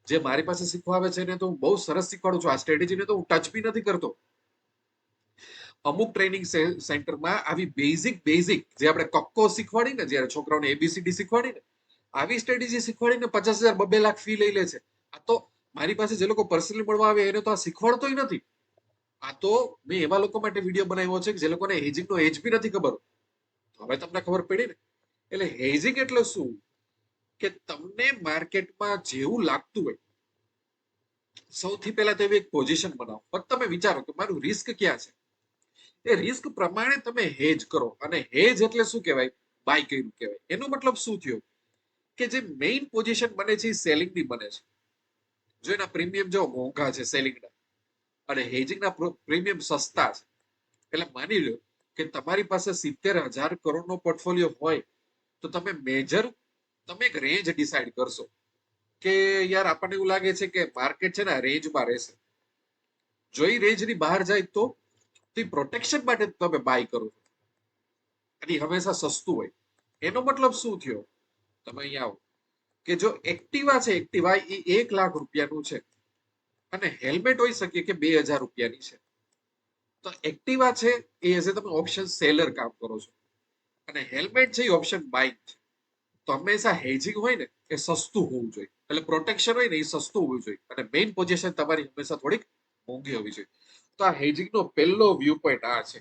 જે મારી પાસે શીખવા આવે છે એને તો હું બહુ સરસ શીખવાડું છું. આ સ્ટ્રેટેજીને તો હું ટચ બી નથી કરતો. અમુક ટ્રેનિંગ સેન્ટરમાં આવી બેઝિક જે આપણે કક્કો શીખવાડીને, જ્યારે છોકરાઓને એબીસીડી શીખવાડીને, આવી સ્ટ્રેટેજી શીખવાડીને 50,000 2 લાખ ફી લઈ લે છે. આ તો મારી પાસે જે લોકો પર્સનલી મળવા આવે એને તો આ શીખવાડતોય નથી. આ તો મેં એવા લોકો માટે વિડીયો બનાવ્યો છે કે જે લોકોને હેજિંગ નો એજ બી નથી ખબર. હવે તમને ખબર પડી ને. એટલે હેજિંગ એટલે શું? કે તમને માર્કેટમાં જેવું લાગતું હોય, સૌથી પહેલા તો એવી એક પોઝિશન બનાવો. ફક્ત તમે વિચારો કે મારું રિસ્ક ક્યાં છે. એ રિસ્ક પ્રમાણે તમે હેજ કરો. અને હેજ એટલે શું કહેવાય? બાય કર્યું કહેવાય. એનો મતલબ શું થયો? કે જે મેઇન પોઝિશન બને છે એ સેલિંગ ની બને છે. જો એના પ્રીમિયમ જો મોંઘા છે સેલિંગના, અને હેજિંગના પ્રીમિયમ સસ્તા છે. એટલે માની લો કે તમારી પાસે 70,000 કરોડનો પોર્ટફોલિયો હોય, તો તમે એક રેન્જ ડિસાઈડ કરશો કે યાર આપણને એવું લાગે છે કે માર્કેટ છે ને રેન્જમાં રહેશે. જો એ રેન્જની બહાર જાય તો પ્રોટેક્શન માટે તમે બાય કરો છો. અને હંમેશા સસ્તું હોય. એનો મતલબ શું થયો? તમે અહીંયા આવો કે જો એક્ટિવા છે, એક્ટિવા એ 1 લાખ રૂપિયાનું છે, અને હેલ્મેટ હોઈ શકે કે 2,000 રૂપિયાની છે. તો એક્ટિવા છે એ એઝ એ તમે ઓપ્શન સેલર કામ કરો છો, અને હેલ્મેટ છે એ ઓપ્શન બાઇક છે. તો હંમેશા હેજિંગ હોય ને એ સસ્તું હોવું જોઈએ. એટલે પ્રોટેક્શન હોય ને એ સસ્તું હોવું જોઈએ, અને મેઇન પોઝિશન તમારી હંમેશા થોડીક મોંઘી હોવી જોઈએ. તો આ હેજિંગ નો પહેલો વ્યૂ પોઈન્ટ આ છે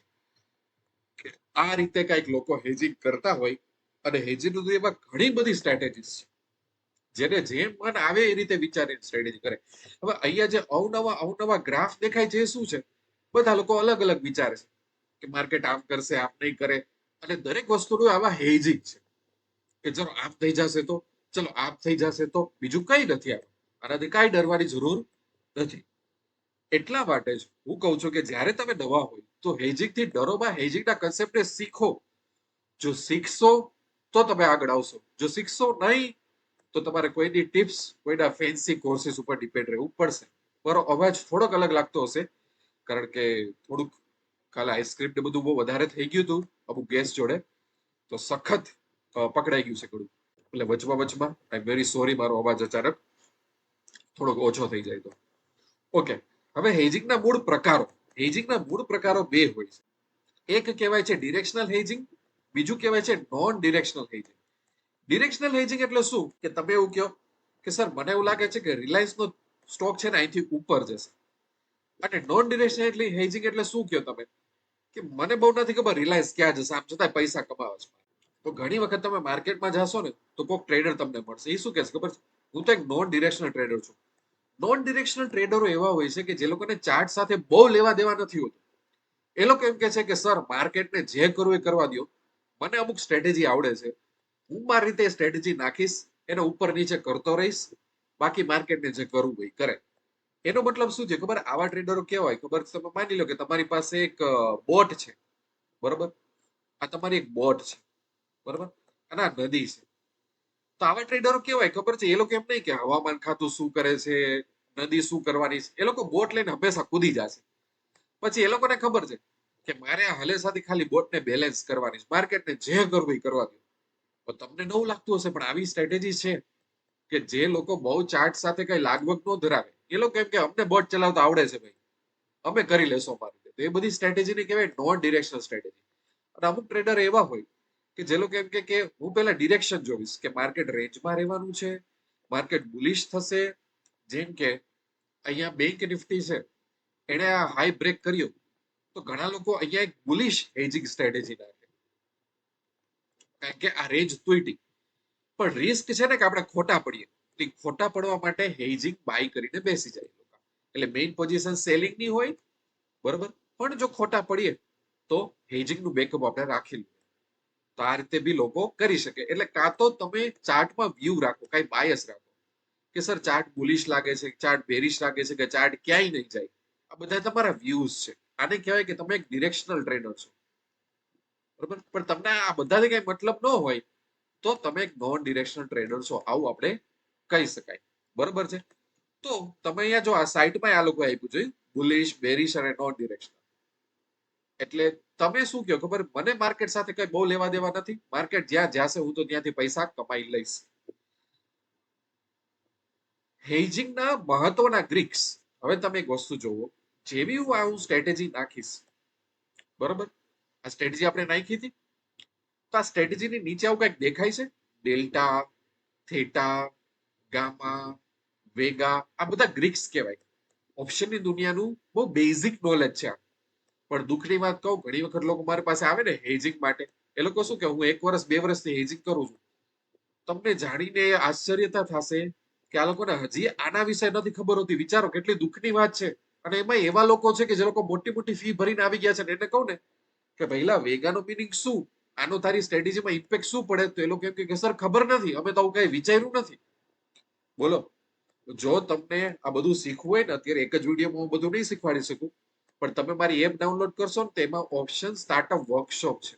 કે આ રીતે કઈક લોકો હેજિંગ કરતા હોય. અને હેજિંગ એમાં ઘણી બધી સ્ટ્રેટેજીસ છે. જેને જેમ મન આવે એ રીતે વિચારીને સ્ટ્રેટેજી કરે. હવે અહીંયા જે અવનવા ગ્રાફ દેખાય છે એ શું છે? બધા લોકો અલગ અલગ વિચારે છે કે માર્કેટ આમ કરશે, આમ નહીં કરે. અને દરેક વસ્તુનું આવા હેજિંગ છે કે ચલો આમ થઈ જશે તો, ચલો આમ થઈ જશે તો. બીજું કઈ નથી. આનાથી કઈ ડરવાની જરૂર નથી. એટલા માટે જ હું કહું છું કે જ્યારે તમે નવા હોય તો હેજિંગ થી ડરોમાં હેજિંગના કન્સેપ્ટને શીખો. જો શીખશો તો તમે આગળ આવશો. જો શીખશો નહીં તો તમારે કોઈની ટિપ્સ, કોઈના ફેન્સી કોર્સિસ ઉપર ડિપેન્ડ રહેવું પડશે. મારો અવાજ થોડોક અલગ લાગતો હશે, કારણ કે થોડુંક કાલે આઈસ્ક્રીમ ને બધું બહુ વધારે થઈ ગયું હતું અમુક ગેસ જોડે, તો સખત પકડાઈ ગયું છે ગળું. એટલે વચમાં આઈ વેરી સોરી, મારો અવાજ અચાનક થોડોક ઓછો થઈ જાય તો. ઓકે, હવે હેજિંગના મૂળ પ્રકારો. હેજિંગના મૂળ પ્રકારો બે હોય છે. એક કહેવાય છે ડિરેક્શનલ હેજિંગ, બીજું કહેવાય છે non directional hedging. Directional hedging એટલે શું? કે તમે એવું કહો કે સર મને એવું લાગે છે કે રિલાયન્સનો સ્ટોક છે ને અહીંથી ઉપર જશે. અને નોન ડિરેક્શનલ હેજિંગ એટલે શું કહો તમે? કે મને બહુ નથી ખબર રિલાયન્સ ક્યાં જશે, આમ છતાં પૈસા કમાવા છે. તો ઘણી વખત તમે માર્કેટમાં જાશો ને તો કોઈક ટ્રેડર તમને મળશે. એ શું કહેશે ખબર છે? હું તો એક નોન ડિરેક્શનલ ટ્રેડર છું. નોન ડિરેક્શનલ ટ્રેડરો એવા હોય છે કે જે લોકોને ચાર્ટ સાથે બહુ લેવા દેવા નથી હોતું. એ લોકો એમ કહે છે કે સર માર્કેટને જે કરવું એ કરવા દો, મને અમુક સ્ટ્રેટેજી આવડે છે, હું મારી રીતે સ્ટ્રેટેજી નાખીશ, એને ઉપર નીચે કરતો રહીશ, બાકી માર્કેટને જે કરવું હોય કરે. એનો મતલબ શું છે ખબર? આવા ટ્રેડરો કેવા હોય ખબર? તમે માની લો કે તમારી પાસે એક બોટ છે, બરોબર? આ તમારી એક બોટ છે, બરોબર? અને આ નદી છે. તો આવા ટ્રેડરો કેવાય ખબર છે? એ લોકો એમ નહીં કે હવામાન ખાતું શું કરે છે, નદી શું કરવાની છે. એ લોકો બોટ લઈને હંમેશા કૂદી જશે. પછી એ લોકોને ખબર છે કે મારે આ હલેસાથી ખાલી બોટને બેલેન્સ કરવાની છે, માર્કેટને જે કરવું એ કરવા દો. તો તમને નવું લાગતું હશે, પણ આવી સ્ટ્રેટેજી છે કે જે લોકો બહુ ચાર્ટ સાથે કઈ લાગવગ ન ધરાવે, એ લોકો એમ કે અમને બોટ ચલાવતા આવડે છે ભાઈ, અમે કરી લેશો અમારી રીતે. તો એ બધી સ્ટ્રેટેજીને કહેવાય નોન ડિરેક્શનલ સ્ટ્રેટેજી. અને અમુક ટ્રેડર એવા હોય કે જે લોકો એમ કે હું પહેલા ડિરેક્શન જોઈશ કે માર્કેટ રેન્જમાં રહેવાનું છે, માર્કેટ બુલિશ થશે. જેમ કે અહીંયા બેંક નિફ્ટી છે, એને આ હાઈ બ્રેક કર્યો, તો ઘણા લોકો અહીંયા એક બુલિશ હેજિંગ સ્ટ્રેટેજી નાખે, કારણ કે આ રેન્જ તૂટી. પણ રિસ્ક છે ને કે આપણે ખોટા પડીએ. ખોટા પડવા માટે હેજિંગ બાય કરીને બેસી જાય. એટલે મેઇન પોઝિશન સેલિંગ ની હોય, બરોબર? પણ જો ખોટા પડીએ તો હેજિંગ નું બેકઅપ આપણે રાખી લઈએ. તો આ રીતે બી લોકો કરી શકે. એટલે કાં તો તમે ચાર્ટમાં વ્યૂ રાખો, કઈ બાયસ રાખો કે સર ચાર્ટ બુલિશ લાગે છે, ચાર્ટ બેરિશ લાગે છે, કે ચાર્ટ ક્યાંય નહીં જાય. આ બધા તમારા વ્યૂઝ છે. આને કહેવાય કે તમે એક ડિરેક્શનલ ટ્રેડર છો, બરોબર? પણ તમને આ બધાથી કઈ મતલબ ન હોય તો તમે એક નોન ડિરેક્શનલ ટ્રેડર છો, આવું આપણે કહી શકાય. બરોબર છે? તો તમે અહીંયા જો આ સાઇટમાં આ લોકો આપ્યું છે બુલિશ, બેરિશ અને નોન ડિરેક્શનલ. એટલે તમે શું કહો ખબર? મને માર્કેટ સાથે કઈ બહુ લેવા દેવા નથી. માર્કેટ જ્યાં જશે હું તો ત્યાંથી પૈસા કમાઈ લઈશ. હેજિંગના મહત્વના ગ્રીક્સ. હવે તમે એક વસ્તુ જોવો, જેવી હું સ્ટ્રેટેજી નાખીશ, બરોબર, આ સ્ટ્રેટેજી આપણે નાખી હતી, તો આ સ્ટ્રેટેજીની નીચે આવું કંઈક દેખાય છે, ડેલ્ટા, થેટા, ગામા, વેગા, આ બધા ગ્રીક્સ કહેવાય. ઓપ્શનની દુનિયાનું બહુ બેઝિક નોલેજ છે આ. પણ દુઃખની વાત કહું, ઘણી વખત લોકો મારી પાસે આવે ને હેજિંગ માટે, એ લોકો શું કે હું 1 વર્ષ 2 વર્ષથી હેજિંગ કરું છું. તમને જાણીને આશ્ચર્યતા થશે કે આ લોકોને હજી આના વિશે નથી ખબર હોતી. વિચારો કેટલી દુઃખની વાત છે. અને એમાં એવા લોકો છે કે જે લોકો મોટી મોટી ફી ભરીને આવી ગયા છે ને એને કહું ને કે પહેલા વેગાનો મિનિંગ શું, આનો તારી સ્ટ્રેટેજીમાં ઇમ્પેક્ટ શું પડે, તો એ લોકો એમ કે સર ખબર નથી, અમે તો કઈ વિચાર્યું નથી. બોલો, જો તમને આ બધું શીખવું હોય ને, અત્યારે એક જ વિડીયોમાં હું બધું નહીં શીખવાડી શકું, પણ તમે મારી એપ ડાઉનલોડ કરશો ને, તેમાં ઓપ્શન સ્ટાર્ટઅપ વર્કશોપ છે,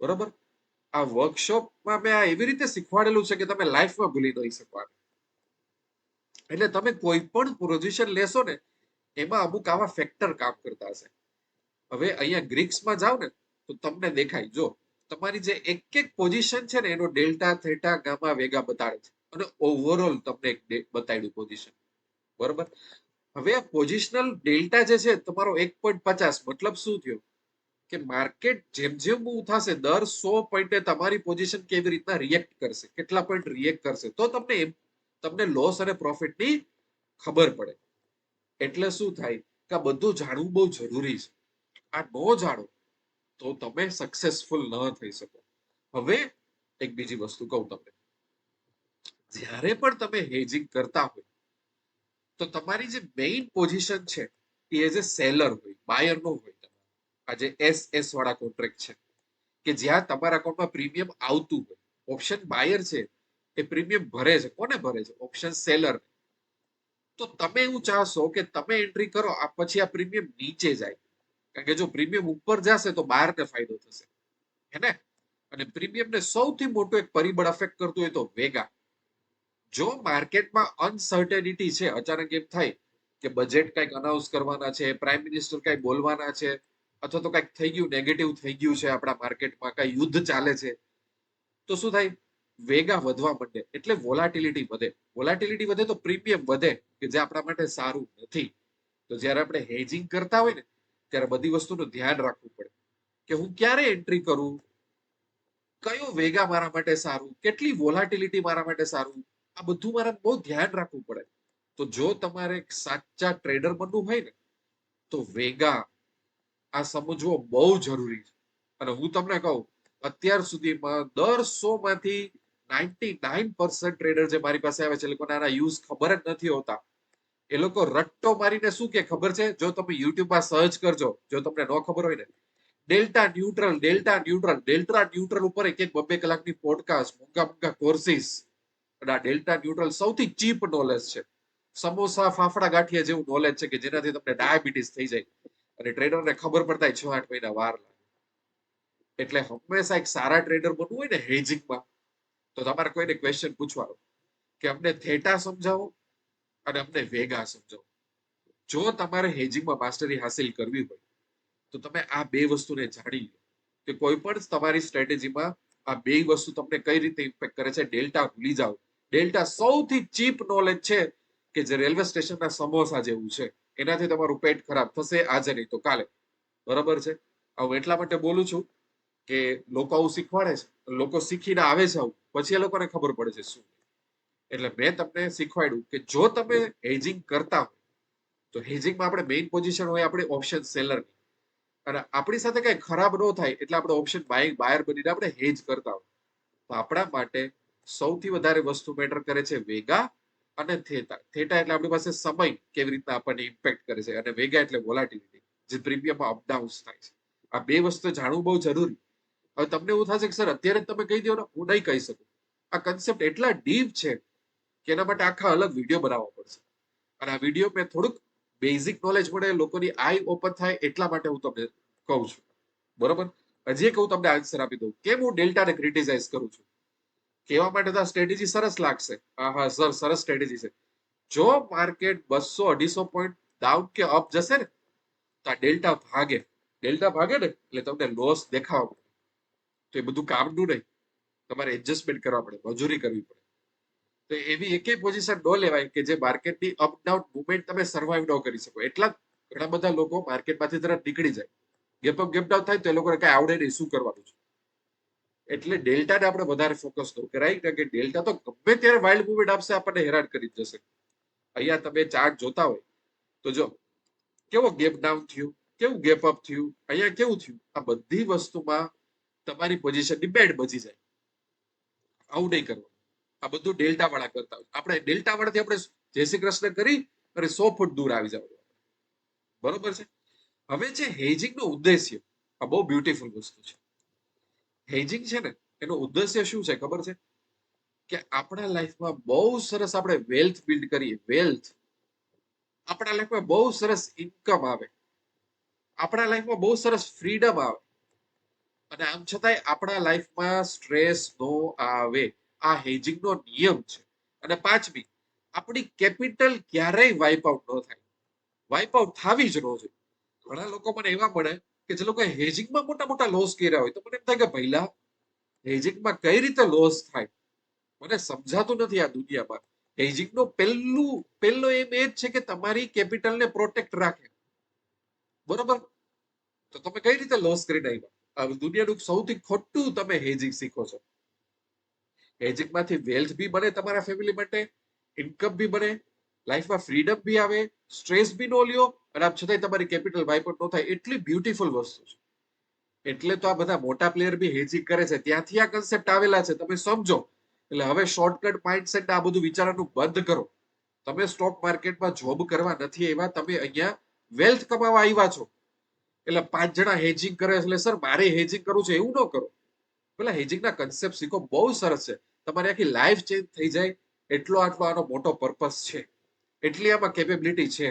બરોબર. આ વર્કશોપમાં મેં આ એવી રીતે શીખવાડેલું છે કે તમે લાઈફમાં ભૂલી નહીં શકો. એટલે તમે કોઈ પણ પોઝિશન લેશો ને, એમાં અમુક આવા ફેક્ટર કામ કરતા હશે. હવે અહીંયા ગ્રીક્સમાં જાવ ને તો તમને દેખાય, જો તમારી જે એક એક પોઝિશન છે ને એનો ડેલ્ટા, થેટા, ગામા, વેગા બતાડે છે, અને ઓવરઓલ તમને એક બતાડ્યું પોઝિશન, બરોબર. હવે આ પોઝિશનલ ડેલ્ટા જે છે તમારો 1.50, મતલબ શું થયો કે માર્કેટ જેમ જેમ મૂવ થશે દર 100 પોઈન્ટે તમારી પોઝિશન કેવી રીતના રિએક્ટ કરશે, કેટલા પોઈન્ટ રિએક્ટ કરશે, તો તમને લોસ અને પ્રોફિટની ખબર પડે. એટલે શું થાય કે આ બધું જાણવું બહુ જરૂરી છે. આ ન જાણો તો તમે સક્સેસફુલ ન થઈ શકો. હવે એક બીજી વસ્તુ કહું તમને, જ્યારે પણ તમે હેજિંગ કરતા હોય તો તમારી જે મેઇન પોઝિશન છે એ એઝ એ સેલર હોય, બાયર નો હોય. આ જે એસ વાળા કોન્ટ્રાક્ટ છે કે જ્યાં તમારા અકાઉન્ટમાં પ્રીમિયમ આવતું હોય. ઓપ્શન બાયર છે એ પ્રીમિયમ ભરે છે, કોને ભરે છે? Option seller. તો તમે એવું ચાહશો કે તમે એન્ટ્રી કરો આ પછી આ પ્રીમિયમ નીચે જાય, કારણ કે જો પ્રીમિયમ ઉપર જશે તો બહારને ફાયદો થશે, હે ને. અને પ્રીમિયમને સૌથી મોટું એક પરિબળ અફેક્ટ કરતું હોય તો વેગા. જો માર્કેટમાં અનસર્ટેનિટી છે, અચાનક એમ થાય કે બજેટ કંઈક અનાઉન્સ કરવાના છે, પ્રાઇમ મિનિસ્ટર કંઈક બોલવાના છે, અથવા તો કંઈક થઈ ગયું, નેગેટિવ થઈ ગયું છે આપણા માર્કેટમાં, કઈ યુદ્ધ ચાલે છે, તો શું થાય? વેગા વધવા માંડે, એટલે વોલાટિલિટી વધે. વોલાટિલિટી વધે તો પ્રીમિયમ વધે, કે જે આપણા માટે સારું નથી. તો જ્યારે આપણે હેજિંગ કરતા હોય ને ત્યારે બધી વસ્તુનું ધ્યાન રાખવું પડે કે હું ક્યારે એન્ટ્રી કરું, કયો વેગા મારા માટે સારું, કેટલી વોલાટિલિટી મારા માટે સારું, આ બધું મારે બહુ ધ્યાન રાખવું પડે. તો જો તમારે સાચા ટ્રેડર બનવું હોય ને તો વેગા આ સમજવો બહુ જરૂરી છે. અને હું તમને કહું, અત્યાર સુધીમાં દર 100 માંથી 99% ટ્રેડર જે મારી પાસે આવે છે, એ લોકોને આના યુઝ ખબર જ નથી હોતા. એ લોકો રટ્ટો મારીને શું કે ખબર છે, જો તમે યુટ્યુબમાં સર્ચ કરજો, જો તમને ન ખબર હોય ને, delta neutral, delta neutral, delta neutral ઉપર એક એક 2-2 કલાકની પોડકાસ્ટ, મોંઘા મોંઘા કોર્સિસ. અને આ ડેલ્ટા ન્યુટ્રલ સૌથી ચીપ નોલેજ છે. સમોસા ફાફડા ગાંઠિયા જેવું નોલેજ છે કે જેનાથી તમને ડાયાબિટીસ થઈ જાય અને ટ્રેડરને ખબર પડતા 6-8 મહિના વાર લાગે. એટલે હંમેશા એક સારા ટ્રેડર બનવું હોય ને હેજિંગમાં, તો તમારે કોઈને ક્વેશ્ચન પૂછવાનો કે અમને થેટા સમજાવો અને અમને વેગા સમજાવો. જો તમારે હેજિંગમાં માસ્ટરી હાસિલ કરવી હોય તો તમે આ બે વસ્તુને જાણી લો કે કોઈ પણ તમારી સ્ટ્રેટેજીમાં આ બે વસ્તુ તમને કઈ રીતે ઇમ્પેક્ટ કરે છે. ડેલ્ટા ભૂલી જાઓ. ડેલ્ટા સૌથી ચીપ નોલેજ છે કે જે રેલવે સ્ટેશનના સમોસા જેવું છે. એનાથી તમારું પેટ ખરાબ થશે આજે નહીં તો કાલે, બરાબર છે. હું એટલા માટે બોલું છું કે લોકો આવું શીખવાડે છે, લોકો શીખીને આવે છે આવું, પછી એ લોકોને ખબર પડે છે શું. એટલે મેં તમને શીખવાડ્યું કે જો તમે હેજિંગ કરતા હો તો હેજિંગમાં આપણે મેઇન પોઝિશન હોય આપણે ઓપ્શન સેલર, અને આપણી સાથે કઈ ખરાબ ન થાય એટલે આપણે ઓપ્શન બાયર બનીને આપણે હેજ કરતા હોય. તો આપણા માટે સૌથી વધારે વસ્તુ મેટર કરે છે વેગા અને થેટા. થેટા એટલે આપણી પાસે સમય કેવી રીતના આપણને ઇમ્પેક્ટ કરે છે, અને વેગા એટલે વોલાટિલિટી, જે પ્રીમિયમમાં અપડાઉન્સ થાય છે. આ બે વસ્તુ જાણવું બહુ જરૂરી. હવે તમને એવું થશે કે સર અત્યારે તમે કહી દો ને, હું નહીં કહી શકું. આ કન્સેપ્ટ એટલા ડીપ છે કે એના માટે આખા અલગ વિડીયો બનાવવા પડશે. અને આ વિડીયો મેં થોડુંક બેઝિક નોલેજ મળે, લોકોની આઈ ઓપન થાય એટલા માટે હું તમને કહું છું, બરોબર. હજી એક હું તમને આન્સર આપી દઉં કેમ હું ડેલ્ટાને ક્રિટિસાઇઝ કરું છું. કહેવા માટે તો આ સ્ટ્રેટેજી સરસ લાગશે, હા હા સર સરસ સ્ટ્રેટેજી છે. જો માર્કેટ 200-250 પોઈન્ટ ડાઉન કે અપ જશે ને તો આ ડેલ્ટા ભાગે. ડેલ્ટા ભાગે ને એટલે તમને લોસ દેખાવા પડે. તો એ બધું કામનું નહીં, તમારે એડજસ્ટમેન્ટ કરવા પડે, મજૂરી કરવી પડે. તો એવી એકેય પોઝિશન ન લેવાય કે જે માર્કેટની અપ ડાઉન મુવમેન્ટ તમે સર્વાઈવ ન કરી શકો. એટલા જ ઘણા બધા લોકો માર્કેટમાંથી તરત નીકળી જાય. ગેપ અપ ગેપ ડાઉન થાય તો એ લોકોને કઈ આવડે નહીં શું કરવાનું છે. એટલે ડેલ્ટાને આપણે વધારે ફોકસ ન કરાય, કારણ કે ડેલ્ટા તો ગમે ત્યારે વાઇલ્ડ મુવમેન્ટ આપશે, આપણને હેરાન કરી જ જશે. અહીંયા તમે ચાર્ટ જોતા હોય તો જો કેવો ગેપ ડાઉન થયું, કેવું ગેપ અપ થયું, અહીંયા કેવું થયું. આ બધી વસ્તુમાં તમારી પોઝિશનની બેડ બચી જાય. આવું નહીં કરવાનું. આ બધું ડેલ્ટા વાળા કરતા હોય. આપણે ડેલ્ટા વાળાથી આપણે જય શ્રી કૃષ્ણ કરી અને 100 ફૂટ દૂર આવી જાવ. બરોબર છે. હવે છે હેજિંગ નો ઉદ્દેશ્ય, આ બહુ બ્યુટીફુલ વસ્તુ છે. હેજિંગ છે ને એનો ઉદ્દેશ્ય શું છે ખબર છે? કે આપણા લાઈફમાં બહુ સરસ આપણે વેલ્થ બિલ્ડ કરીએ. વેલ્થ આપણા લાઈફમાં બહુ સરસ ઇન્કમ આવે, આપણા લાઈફમાં બહુ સરસ ફ્રીડમ આવે, અને આમ છતાંય આપણા લાઈફમાં સ્ટ્રેસ નો આવે. આ હેજિંગ નો નિયમ છે. અને પાંચમી, આપણી કેપિટલ ક્યારેય વાઇપ આઉટ ન થાય. વાઇપ આઉટ થવી જ ન જોઈએ. ઘણા લોકો મને એવા મળે કે જે લોકો હેજિંગમાં મોટા મોટા લોસ કર્યા હોય, તો મને એમ થાય કે પહેલા હેજિંગમાં કઈ રીતે લોસ થાય મને સમજાતું નથી આ દુનિયામાં. હેજિંગનો પહેલો એમ એ જ છે કે તમારી કેપિટલને પ્રોટેક્ટ રાખે. બરોબર? તો તમે કઈ રીતે લોસ કરીને આવ્યા? આ દુનિયાનું સૌથી ખોટું તમે હેજિંગ શીખો છો. હેજિંગમાંથી વેલ્થ બી બને તમારા ફેમિલી માટે, ઇન્કમ બી બને, લાઈફમાં ફ્રીડમ બી આવે, સ્ટ્રેસ બી નો લ્યો, અને આમ છતાંય તમારી કેપિટલ વાઇપ આઉટ ન થાય. એટલી બ્યુટીફુલ વસ્તુ છે. એટલે તો આ બધા મોટા પ્લેયર બી હેજિંગ કરે છે. ત્યાંથી આ કન્સેપ્ટ આવેલા છે. તમે સમજો. એટલે હવે શોર્ટકટ માઇન્ડસેટ આ બધું વિચારવાનું બંધ કરો. તમે સ્ટોક માર્કેટમાં જોબ કરવા નથી આવ્યા, તમે અહીંયા વેલ્થ કમાવા આવ્યા છો. એટલે 5 જણા હેજિંગ કરે એટલે સર મારે હેજિંગ કરવું છે એવું ન કરો. પેલા હેજિંગના કન્સેપ્ટ શીખો, બહુ સરસ છે. તમારી આખી લાઈફ ચેન્જ થઈ જાય એટલો આટલો આનો મોટો પર્પસ છે. એટલી આમાં કેપેબિલિટી છે.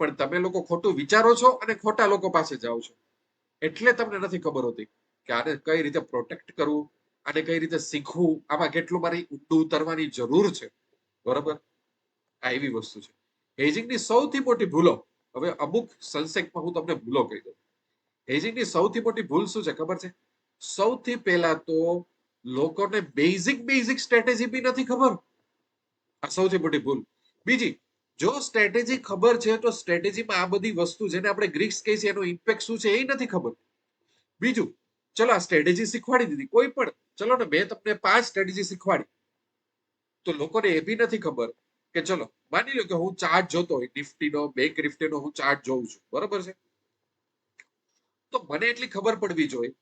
પણ તમે લોકો ખોટું વિચારો છો અને ખોટા લોકો પાસે જાઓ છો. એટલે તમને નથી ખબર હોતી કે આને કઈ રીતે પ્રોટેક્ટ કરવું, આને કઈ રીતે શીખવું, આમાં કેટલું મારી ઊંડું ઉતરવાની જરૂર છે. બરોબર? આ એવી વસ્તુ છે. હેજિંગની સૌથી મોટી ભૂલો, હવે અમુક સંક્ષેપમાં હું તમને ભૂલો કહી દઉં. હેજિંગની સૌથી મોટી ભૂલ શું છે ખબર છે? સૌથી પહેલા તો લોકોને બેઝિક સ્ટ્રેટેજી બી નથી ખબર. આ સૌથી મોટી ભૂલ. બીજી, જો સ્ટ્રેટેજી ખબર છે તો સ્ટ્રેટેજીમાં આ બધી વસ્તુ જેને આપણે ગ્રીક્સ કહીએ છીએ એનો ઇમ્પેક્ટ શું છે એ નથી ખબર. બીજું, ચલો આ સ્ટ્રેટેજી શીખવાડી દીધી કોઈ પણ, ચલો ને મેં તમને 5 સ્ટ્રેટેજી શીખવાડી, તો લોકોને એ બી નથી ખબર કે ચલો માની લો કે હું ચાર્ટ જોતો હોય નિફ્ટીનો, બેંક નિફ્ટીનો હું ચાર્ટ જોઉં છું. બરોબર છે? તો મને એટલી ખબર પડવી જોઈએ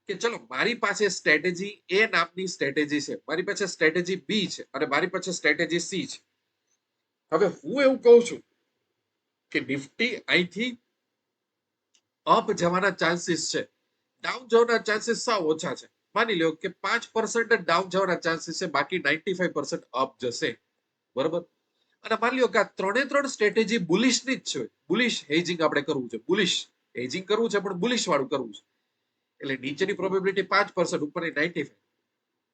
કે ચલો મારી પાસે સ્ટ્રેટેજી એ નામની સ્ટ્રેટેજી છે, મારી પાસે સ્ટ્રેટેજી બી છે, અને મારી પાસે સ્ટ્રેટેજી સી છે. હવે હું એવું કહું છું કે નિફ્ટી અહીંથી અપ જવાના ચાન્સીસ છે, ડાઉન જવાના ચાન્સીસ સાવ ઓછા છે. માની લો કે 5% જ ડાઉન જવાના ચાન્સીસ છે, બાકી 95% અપ જશે. બરોબર? અને માની લો કે આ ત્રણે સ્ટ્રેટેજી બુલિશની જ છે. બુલિશ હેજિંગ આપણે કરવું છે. બુલિશ હેજિંગ કરવું છે પણ બુલિશ વાળું કરવું છે. એટલે નીચેની પ્રોબેબિલિટી 5%, ઉપરની 95%.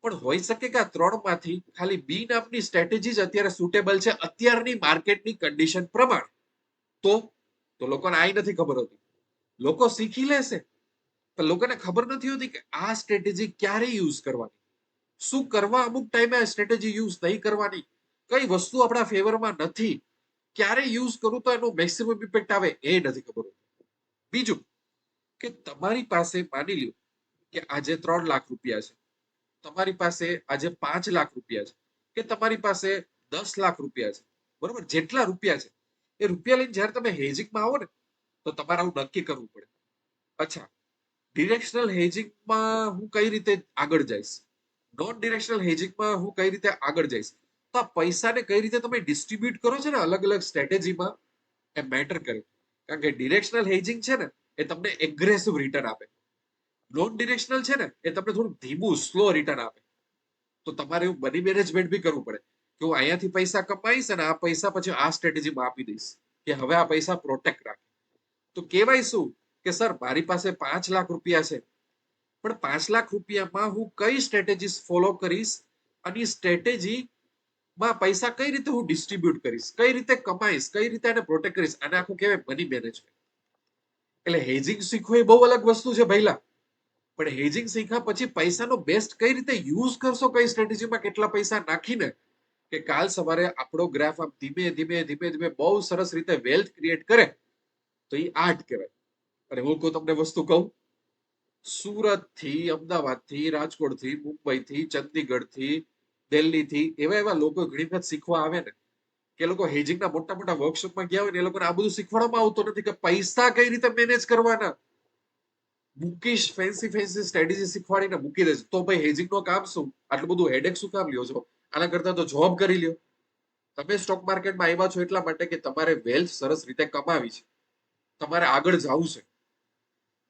પણ હોઈ શકે કે આ ત્રણમાંથી ખાલી બી નામની સ્ટ્રેટેજી જ અત્યારે સુટેબલ છે અત્યારની માર્કેટની કન્ડિશન પ્રમાણે. તો લોકોને આ નથી ખબર હોતી. લોકો શીખી લેશે પણ લોકોને ખબર નથી હોતી કે આ સ્ટ્રેટેજી ક્યારે યુઝ કરવાની, શું કરવા અમુક ટાઈમે આ સ્ટ્રેટેજી યુઝ નહીં કરવાની, કઈ વસ્તુ આપણા ફેવરમાં નથી, ક્યારે યુઝ કરું તો એનું મેક્સિમમ ઇમ્પેક્ટ આવે એ નથી ખબર હોતી. બીજું કે તમારી પાસે માની લ્યો કે આજે 3 લાખ રૂપિયા છે, તમારી પાસે આજે 5 લાખ રૂપિયા છે, કે તમારી પાસે 10 લાખ રૂપિયા છે. બરોબર? જેટલા રૂપિયા છે એ રૂપિયા લઈને જ્યારે તમે હેજિંગમાં આવો ને તો તમારે આવું નક્કી કરવું પડે. અચ્છા, ડિરેક્શનલ હેજિંગમાં હું કઈ રીતે આગળ જઈશ, નોન ડિરેક્શનલ હેજિંગમાં હું કઈ રીતે આગળ જઈશ. તો આ પૈસાને કઈ રીતે તમે ડિસ્ટ્રીબ્યુટ કરો છો ને અલગ અલગ સ્ટ્રેટેજીમાં, એ મેટર કરે. કારણ કે ડિરેક્શનલ હેજિંગ છે ને એ તમને એગ્રેસિવ રિટર્ન આપે. નોન ડિરેક્શનલ છે ને એ તમને થોડું ધીમું સ્લો રિટર્ન આપે. તો તમારે એવું મની મેનેજમેન્ટ બી કરવું પડે કે હું અહીંયાથી પૈસા કમાઈશ અને આ પૈસા પછી આ સ્ટ્રેટેજીમાં આપી દઈશ કે હવે આ પૈસા પ્રોટેક્ટ રાખે. તો કહેવાય શું કે સર મારી પાસે 5 લાખ રૂપિયા છે, પણ 5 લાખ રૂપિયામાં હું કઈ સ્ટ્રેટેજી ફોલો કરીશ, અને સ્ટ્રેટેજી માં પૈસા કઈ રીતે હું ડિસ્ટ્રીબ્યુટ કરીશ, કઈ રીતે કમાઈશ, કઈ રીતે એને પ્રોટેક્ટ કરીશ, આને આખું કહેવાય મની મેનેજમેન્ટ. એટલે હેજિંગ શીખવું એ બહુ અલગ વસ્તુ છે પહેલા. પણ હેજિંગ શીખ્યા પછી પૈસાનો બેસ્ટ કઈ રીતે યુઝ કરશો, કઈ સ્ટ્રેટેજીમાં કેટલા પૈસા નાખીને, કે કાલ સવારે આપણો ગ્રાફ આમ ધીમે ધીમે ધીમે ધીમે બહુ સરસ રીતે વેલ્થ ક્રિએટ કરે તો એ આર્ટ કહેવાય. અને હું કોઈ તમને વસ્તુ કહું, સુરત થી, અમદાવાદ થી, રાજકોટ થી, મુંબઈ થી, ચંદીગઢ થી, દિલ્હી થી એવા એવા લોકો ઘણી વખત શીખવા આવે ને કે એ લોકો હેજિંગના મોટા મોટા વર્કશોપમાં ગયા હોય ને એ લોકોને આ બધું શીખવાડવામાં આવતું નથી કે પૈસા કઈ રીતે મેનેજ કરવાના. બુકિશ ફેન્સી ફેન્સી સ્ટ્રેટેજી શીખવાડીને મૂકી દેશે તો ભાઈ હેજિંગ નો કામ શું? આટલું બધું હેડેક શું કામ લ્યો છો? આના કરતા તો જોબ કરી લ્યો. તમે સ્ટોક માર્કેટમાં આવ્યા છો એટલા માટે કે તમારે વેલ્થ સરસ રીતે કમાવી છે, તમારે આગળ જવું છે.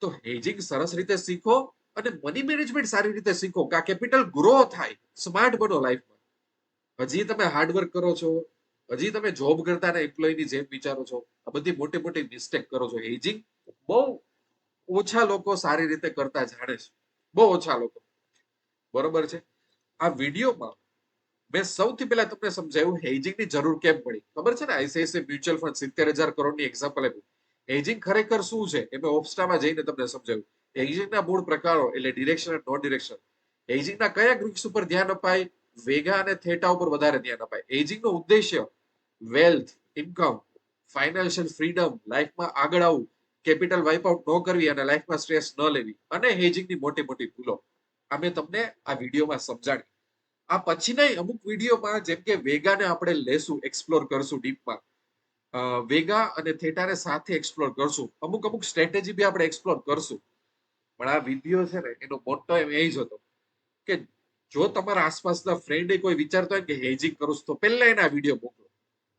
તો હેજિંગ સરસ રીતે શીખો અને મની મેનેજમેન્ટ સારી રીતે શીખો કે આ કેપિટલ ગ્રો થાય. સ્માર્ટ બનો લાઈફમાં. હજી તમે હાર્ડવર્ક કરો છો, હજી તમે જોબ કરતા ને એમ્પ્લોયની જેમ વિચારો છો, આ બધી મોટી મોટી મિસ્ટેક કરો છો. હેજિંગ બહુ ઓછા લોકો સારી રીતે કરતા જાણે છે, બહુ ઓછા લોકો. બરોબર છે. આ વિડીયોમાં મેં સૌથી પહેલા તમને સમજાવ્યું હેજિંગની જરૂર કેમ પડી. ખબર છે ને, આઈસીઆઈસીઆઈ મ્યુચ્યુઅલ ફંડ 70,000 કરોડની એક્ઝામ્પલ આપ્યું. હેજિંગ ખરેખર શું છે એ મેં ઓપ્સ્ટામાં જઈને તમને સમજાવ્યું. હેજિંગના મૂળ પ્રકારો એટલે ડિરેક્શન અને નોન ડિરેક્શન. હેજિંગના કયા ગ્રુપ્સ ઉપર ધ્યાન અપાય? વેગા અને થેટા ઉપર વધારે ધ્યાન અપાય. હેજિંગનો ઉદ્દેશ્ય વેલ્થ, ઇન્કમ, ફાઇનાન્શિયલ ફ્રીડમ, લાઈફમાં આગળ આવવું, કેપિટલ વાઇપ આઉટ ન કરવી અને લાઈફમાં સ્ટ્રેસ ન લેવી અને હેજિંગની મોટી મોટી ભૂલો. આ મેં તમને આ વિડીયોમાં સમજાડી. આ પછીના અમુક વિડીયોમાં જેમ કે વેગાને આપણે લેશું, એક્સપ્લોર કરશું ડીપમાં. વેગા અને થેટાને સાથે એક્સપ્લોર કરશું. અમુક અમુક સ્ટ્રેટેજી બી આપણે એક્સપ્લોર કરશું. પણ આ વિડીયો છે ને એનો મોટો એમ એ જ હતો કે જો તમારા આસપાસના ફ્રેન્ડે કોઈ વિચારતો હોય કે હેજિંગ કરું છું તો પહેલા એને આ વિડીયો મોકલો.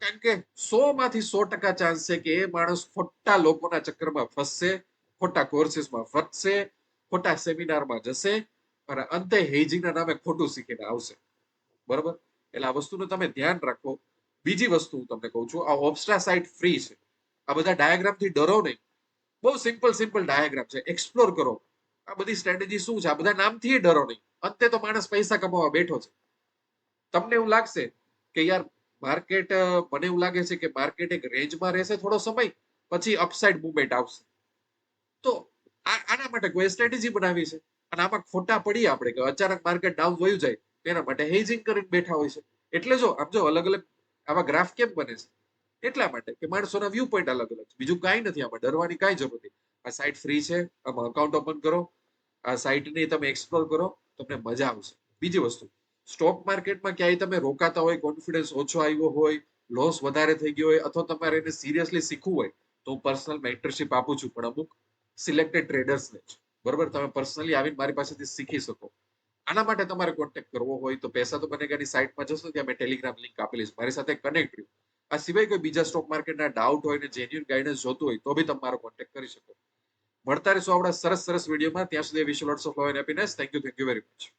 કારણ કે 100% ચાન્સ છે કે એ માણસ ખોટા લોકોના ચક્કરમાં ફસશે, ખોટા કોર્સીસમાં ફસશે, ખોટા સેમિનારમાં જશે અને અંતે હેજિંગના નામે ખોટું શીખીને આવશે. બરોબર? એટલે આ વસ્તુનું તમે ધ્યાન રાખો. બીજી વસ્તુ હું તમને કહું છું, આ ઓબ્સ્ટ્રા સાઇટ ફ્રી છે. આ બધા ડાયાગ્રામથી ડરો નહીં. બહુ સિમ્પલ સિમ્પલ ડાયાગ્રામ છે, એક્સપ્લોર કરો. આ બધી સ્ટ્રેટેજી શું છે, આ બધા નામથી ડરો નહીં. અંતે તો માણસ પૈસા કમાવા બેઠો છે. તમને એવું લાગશે કે યાર માર્કેટ, મને એવું લાગે છે કે માર્કેટ એક રેન્જમાં રહેશે થોડો સમય, પછી અપસાઇડ મુવમેન્ટ આવશે. તો આના માટે કોઈ સ્ટ્રેટેજી બનાવી છે અને આમાં ખોટા પડી આપણે કે અચાનક માર્કેટ ડાઉન વયું જાય એના માટે હેજિંગ કરીને બેઠા હોય છે. એટલે જો આમ જો અલગ અલગ આવા ગ્રાફ કેમ બને છે? એટલા માટે કે માણસોના વ્યૂ પોઈન્ટ અલગ અલગ છે. બીજું કાંઈ નથી, આમાં ડરવાની કાંઈ જરૂર નથી. આ સાઇટ ફ્રી છે, આમાં અકાઉન્ટ ઓપન કરો, આ સાઇટને તમે એક્સપ્લોર કરો, તમને મજા આવશે. બીજી વસ્તુ, સ્ટોક માર્કેટમાં ક્યાંય તમે રોકાતા હોય, કોન્ફિડન્સ ઓછો આવ્યો હોય, લોસ વધારે થઈ ગયો હોય અથવા તમારે એને સિરિયસલી શીખવું હોય તો હું પર્સનલ મેન્ટરશિપ આપું છું, પણ અમુક સિલેક્ટેડ ટ્રેડર્સને જ. બરોબર? તમે પર્સનલી આવીને મારી પાસેથી શીખી શકો. આના માટે તમારે કોન્ટેક્ટ કરવો હોય તો પૈસા તો બનેગાની સાઇટમાં જશો, ત્યાં મેં ટેલિગ્રામ લિંક આપેલી છે, મારી સાથે કનેક્ટ રહ્યો. આ સિવાય કોઈ બીજા સ્ટોક માર્કેટના ડાઉટ હોય ને જેન્યુઅન ગાઈડન્સ જોતું હોય તો બી તમે મારો કોન્ટેક્ટ કરી શકો. મળતા રહીશું આપણા સરસ સરસ વિડીયોમાં. ત્યાં સુધી wish lots of love and happiness. Thank you very much.